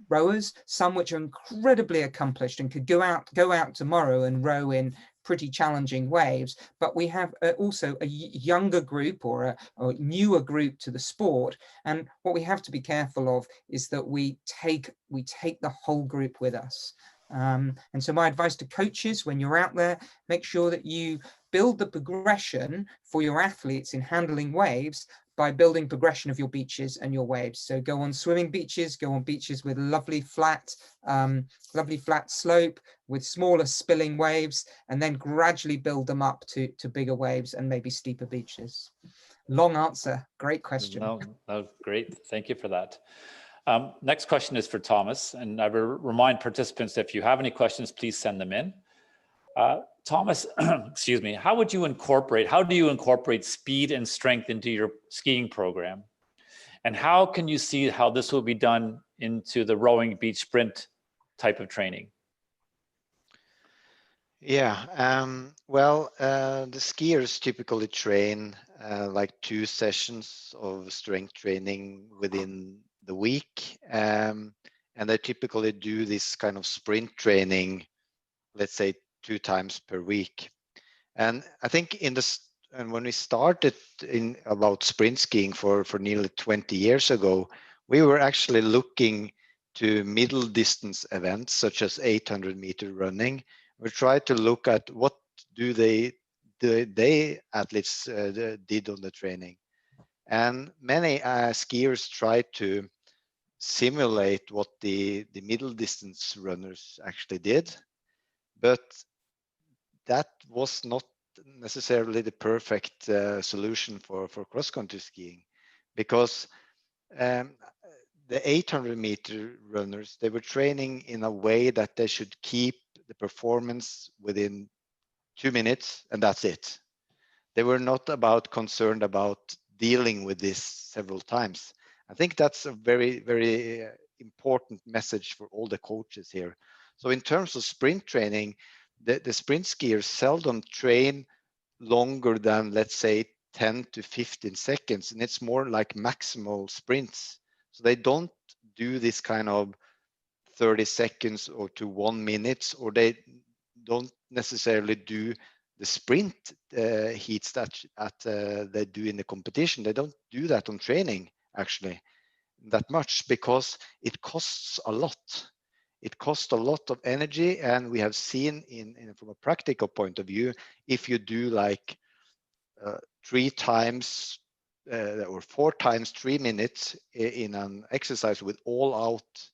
rowers, some which are incredibly accomplished and could go out tomorrow and row in pretty challenging waves. But we have also a younger group or a newer group to the sport. And what we have to be careful of is that we take the whole group with us. And so my advice to coaches, when you're out there, make sure that you build the progression for your athletes in handling waves by building progression of your beaches and your waves. So go on swimming beaches, go on beaches with lovely flat slope with smaller spilling waves, and then gradually build them up to bigger waves and maybe steeper beaches. Long answer, great question. No, great, thank you for that. Next question is for Thomas, and I will remind participants, if you have any questions, please send them in. Thomas, excuse me, how do you incorporate speed and strength into your skiing program? And how can you see how this will be done into the rowing beach sprint type of training? Yeah, well, the skiers typically train like 2 sessions of strength training within the week. And they typically do this kind of sprint training, let's say 2 times per week. And I think when we started in about sprint skiing for nearly 20 years ago, we were actually looking to middle distance events such as 800 meter running. We tried to look at what the athletes did on the training. And many skiers tried to simulate what the middle distance runners actually did, but that was not necessarily the perfect solution for cross-country skiing, because the 800-meter runners, they were training in a way that they should keep the performance within 2 minutes, and that's it. They were not concerned about dealing with this several times. I think that's a very, very important message for all the coaches here. So in terms of sprint training, the sprint skiers seldom train longer than, let's say, 10 to 15 seconds, and it's more like maximal sprints. So they don't do this kind of 30 seconds or to 1 minute, or they don't necessarily do the sprint heats that they do in the competition. They don't do that on training actually that much, because it costs a lot. It costs a lot of energy, and we have seen from a practical point of view, if you do like 3 times or 4 times 3 minutes in an exercise with all out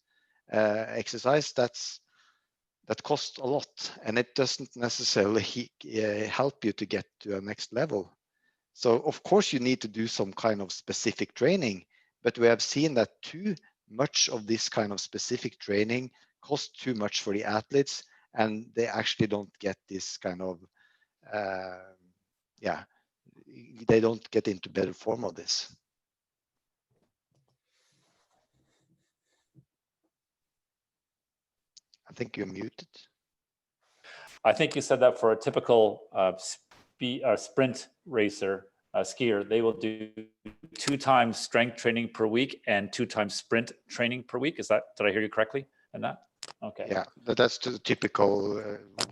exercise, that costs a lot, and it doesn't necessarily help you to get to a next level. So of course you need to do some kind of specific training, but we have seen that too much of this kind of specific training costs too much for the athletes, and they actually don't get this kind of they don't get into better form of this. I think you're muted. I think you said that for a typical sprint racer, skier, they will do 2 times strength training per week and 2 times sprint training per week. Did I hear you correctly in that? Okay. Yeah, that's the typical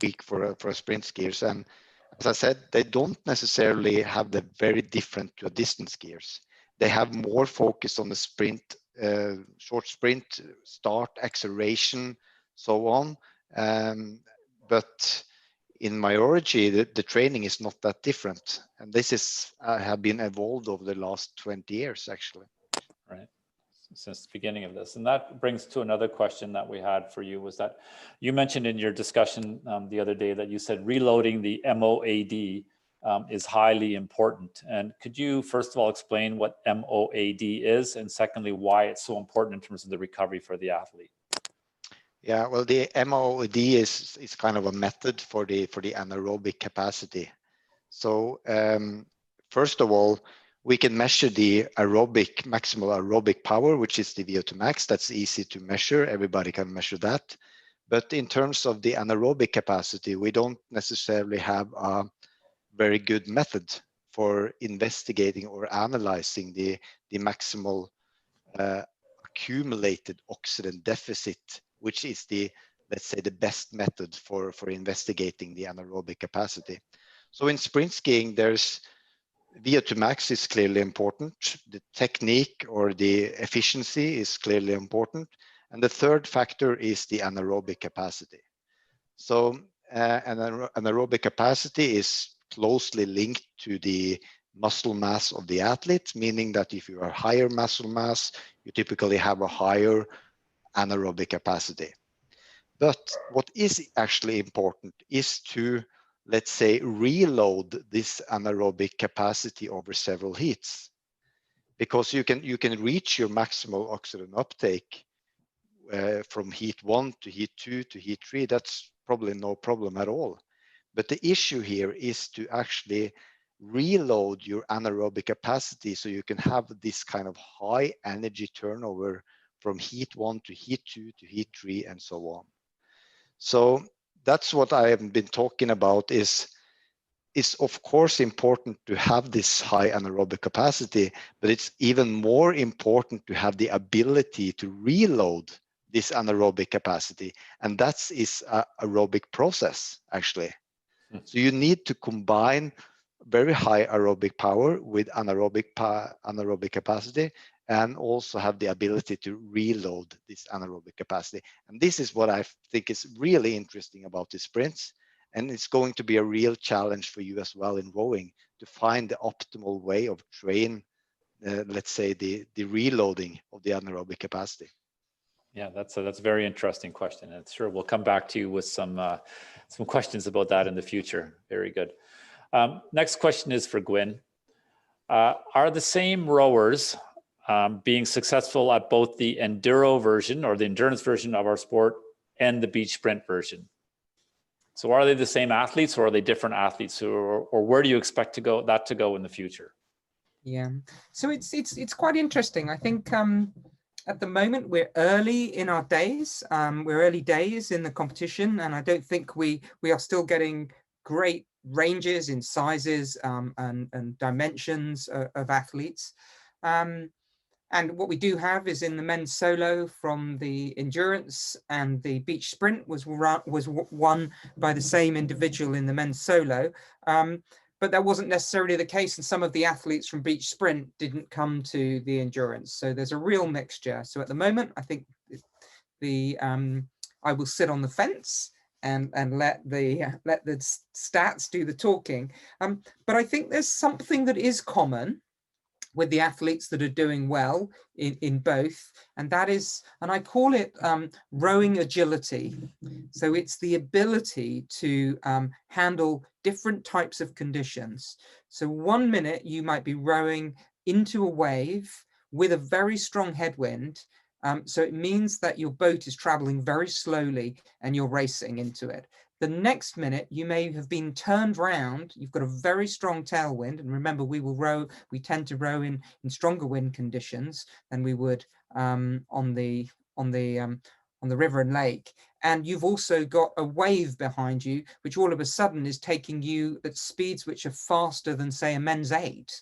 week for sprint skiers. And as I said, they don't necessarily have the very different to a distance skiers. They have more focus on the sprint, short sprint, start, acceleration, so on. But in majority, the training is not that different. And this is have been evolved over the last 20 years, actually. Right, since the beginning of this. And that brings to another question that we had for you, was that you mentioned in your discussion the other day that you said reloading the MOAD is highly important. And could you first of all explain what MOAD is, and secondly, why it's so important in terms of the recovery for the athlete? Yeah, well, the MOAD is kind of a method for the anaerobic capacity. So first of all, we can measure the maximal aerobic power, which is the VO2 max. That's easy to measure. Everybody can measure that. But in terms of the anaerobic capacity, we don't necessarily have a very good method for investigating or analyzing the maximal accumulated oxygen deficit, which is let's say, the best method for investigating the anaerobic capacity. So in sprint skiing, there's VO2 max is clearly important. The technique or the efficiency is clearly important. And the third factor is the anaerobic capacity. So anaerobic capacity is closely linked to the muscle mass of the athlete, meaning that if you are higher muscle mass, you typically have a higher anaerobic capacity. But what is actually important is to, let's say, reload this anaerobic capacity over several heats, because you can reach your maximal oxygen uptake from heat 1 to heat 2 to heat 3. That's probably no problem at all. But the issue here is to actually reload your anaerobic capacity so you can have this kind of high energy turnover from heat 1 to heat 2 to heat 3 and so on. So that's what I have been talking about. Is of course important to have this high anaerobic capacity, but it's even more important to have the ability to reload this anaerobic capacity, and that is an aerobic process actually. So you need to combine very high aerobic power with anaerobic capacity, and also have the ability to reload this anaerobic capacity. And this is what I think is really interesting about the sprints. And it's going to be a real challenge for you as well in rowing, to find the optimal way of train, let's say, the reloading of the anaerobic capacity. Yeah, that's a very interesting question. And sure, we'll come back to you with some questions about that in the future. Very good. Next question is for Guin. Are the same rowers being successful at both the enduro version or the endurance version of our sport and the beach sprint version? So are they the same athletes, or are they different athletes, or where do you expect to go in the future? Yeah, so it's quite interesting. I think at the moment we're early in our days. We're early days in the competition, and I don't think we are still getting great ranges in sizes and dimensions of athletes. And what we do have is in the men's solo from the endurance and the beach sprint was won by the same individual in the men's solo. But that wasn't necessarily the case, and some of the athletes from beach sprint didn't come to the endurance. So there's a real mixture. So at the moment, I think I will sit on the fence and let the stats do the talking. But I think there's something that is common with the athletes that are doing well in both, and that is, and I call it rowing agility. So it's the ability to handle different types of conditions. So 1 minute you might be rowing into a wave with a very strong headwind. So it means that your boat is traveling very slowly and you're racing into it. The next minute, you may have been turned round. You've got a very strong tailwind, and remember, we tend to row in stronger wind conditions than we would on the river and lake. And you've also got a wave behind you, which all of a sudden is taking you at speeds which are faster than, say, a men's 8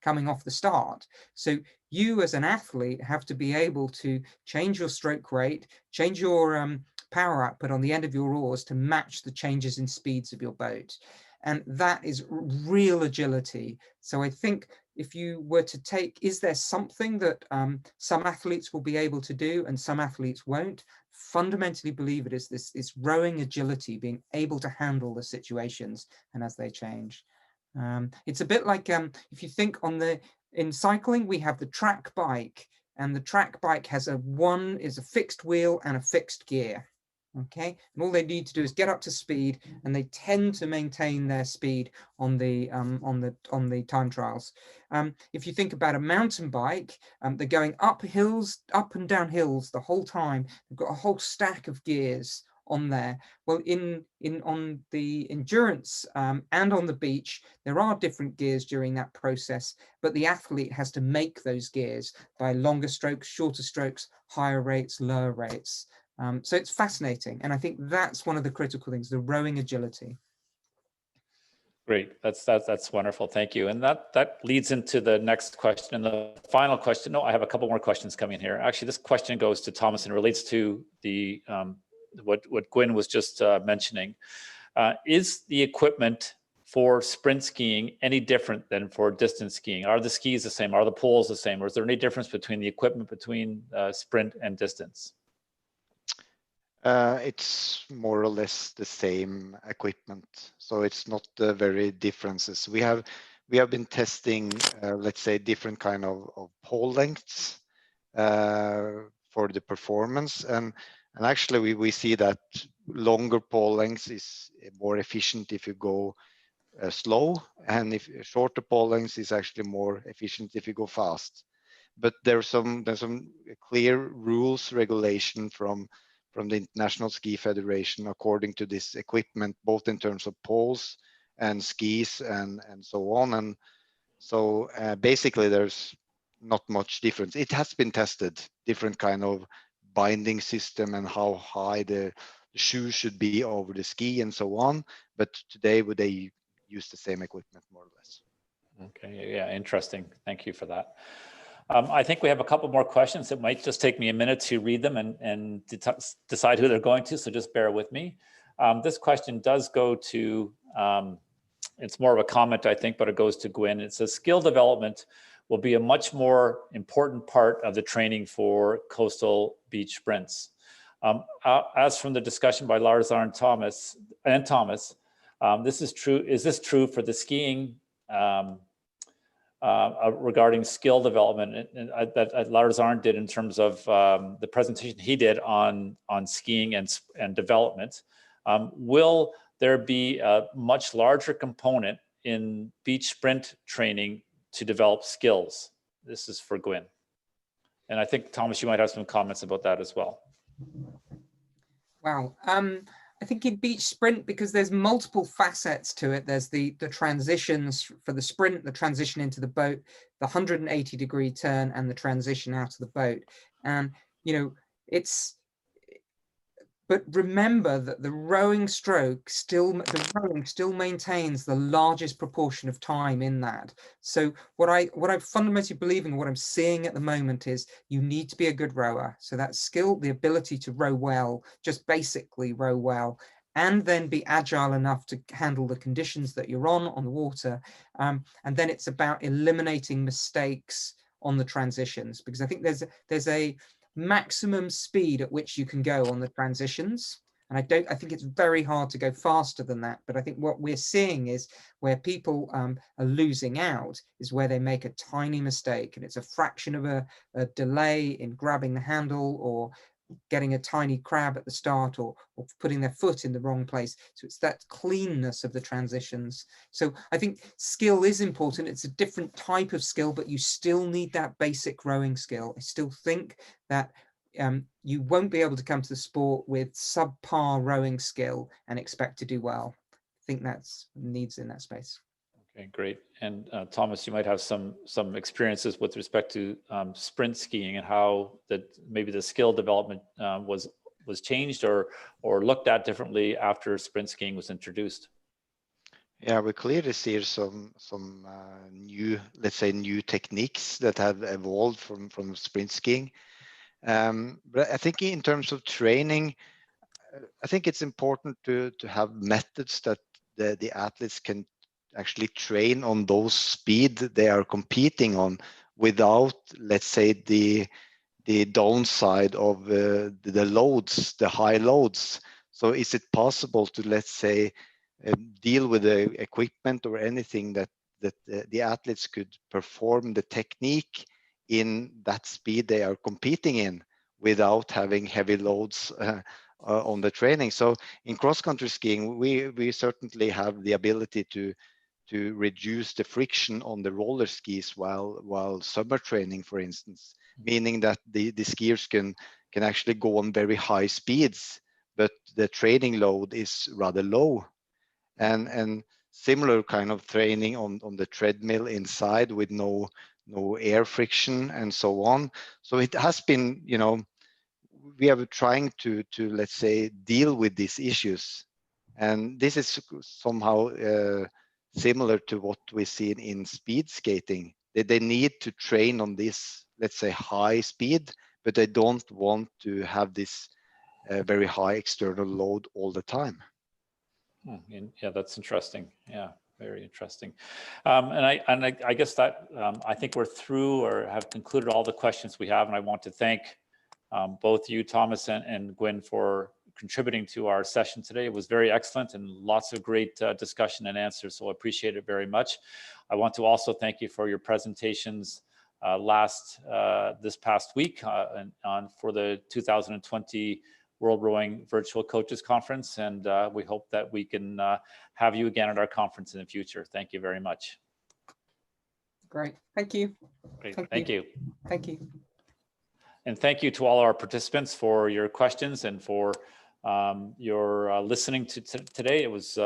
coming off the start. So you as an athlete have to be able to change your stroke rate, change your power output on the end of your oars to match the changes in speeds of your boat. And that is real agility. So I think if you were to take, is there something that some athletes will be able to do and some athletes won't? Fundamentally believe it is this rowing agility, being able to handle the situations and as they change. It's a bit like if you think in cycling, we have the track bike, and the track bike has a fixed wheel and a fixed gear. Okay, and all they need to do is get up to speed, and they tend to maintain their speed on the time trials. If you think about a mountain bike, they're going up and down hills the whole time. They've got a whole stack of gears on there. Well, on the endurance and on the beach, there are different gears during that process, but the athlete has to make those gears by longer strokes, shorter strokes, higher rates, lower rates. So it's fascinating, and I think that's one of the critical things, the rowing agility. Great, that's wonderful, thank you. And that leads into the next question and the final question. No, I have a couple more questions coming here. Actually, this question goes to Thomas and relates to the what Guin was just mentioning. Is the equipment for sprint skiing any different than for distance skiing? Are the skis the same? Are the poles the same? Or is there any difference between the equipment between sprint and distance? It's more or less the same equipment, so it's not very differences. We have been testing, let's say, different kind of pole lengths for the performance, and actually we see that longer pole lengths is more efficient if you go slow, and if shorter pole lengths is actually more efficient if you go fast. But there's some clear rules, regulation from the International Ski Federation according to this equipment, both in terms of poles and skis and so on. And so basically there's not much difference. It has been tested, different kind of binding system and how high the shoe should be over the ski and so on. But today they use the same equipment more or less. Okay, yeah, interesting. Thank you for that. I think we have a couple more questions. It might just take me a minute to read them and decide who they're going to, so just bear with me. This question does go to, it's more of a comment, I think, but it goes to Guin. It says, skill development will be a much more important part of the training for coastal beach sprints. As from the discussion by Lars and Thomas, this is true. Is this true for the skiing regarding skill development that Lars Arndt did in terms of the presentation he did on skiing and development? Will there be a much larger component in beach sprint training to develop skills? This is for Guin. And I think, Thomas, you might have some comments about that as well. Wow. I think in beach sprint, because there's multiple facets to it, there's the transitions for the sprint, the transition into the boat, the 180-degree turn, and the transition out of the boat. And, you know, but remember that the rowing stroke still maintains the largest proportion of time in that. So what I fundamentally believe in, what I'm seeing at the moment is you need to be a good rower. So that skill, the ability to row well, just basically row well, and then be agile enough to handle the conditions that you're on the water. And then it's about eliminating mistakes on the transitions, because I think there's a maximum speed at which you can go on the transitions. And I think it's very hard to go faster than that. But I think what we're seeing is where people are losing out is where they make a tiny mistake, and it's a fraction of a delay in grabbing the handle, or getting a tiny crab at the start, or putting their foot in the wrong place. So it's that cleanness of the transitions. So I think skill is important. It's a different type of skill, but you still need that basic rowing skill. I still think that you won't be able to come to the sport with subpar rowing skill and expect to do well. I think that's needs in that space. Okay, great. And Thomas, you might have some experiences with respect to sprint skiing and how that maybe the skill development was changed or looked at differently after sprint skiing was introduced. Yeah, we clearly see some new, let's say, new techniques that have evolved from sprint skiing. But I think in terms of training, I think it's important to have methods that the athletes can actually train on those speed they are competing on without, let's say, the downside of the loads, the high loads. So is it possible to, let's say, deal with the equipment or anything that the athletes could perform the technique in that speed they are competing in without having heavy loads on the training? So in cross-country skiing, we certainly have the ability to reduce the friction on the roller skis while summer training, for instance, meaning that the skiers can actually go on very high speeds, but the training load is rather low. And similar kind of training on the treadmill inside with no air friction and so on. So it has been, you know, we are trying to let's say deal with these issues, and this is somehow similar to what we see in speed skating. They need to train on this, let's say, high speed, but they don't want to have this very high external load all the time. Yeah, that's interesting. Yeah, very interesting. And I guess that I think we're through or have concluded all the questions we have, and I want to thank both you, Thomas and Guin, for contributing to our session today. It was very excellent and lots of great discussion and answers, so I appreciate it very much. I want to also thank you for your presentations this past week for the 2020 World Rowing Virtual Coaches Conference, and we hope that we can have you again at our conference in the future. Thank you very much. Great, thank you. Great, thank you. Thank you. And thank you to all our participants for your questions and for your listening to today. It was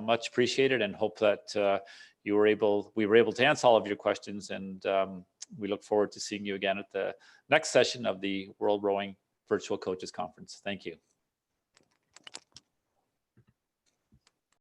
much appreciated, and hope that we were able to answer all of your questions, and we look forward to seeing you again at the next session of the World Rowing Virtual Coaches Conference. Thank you.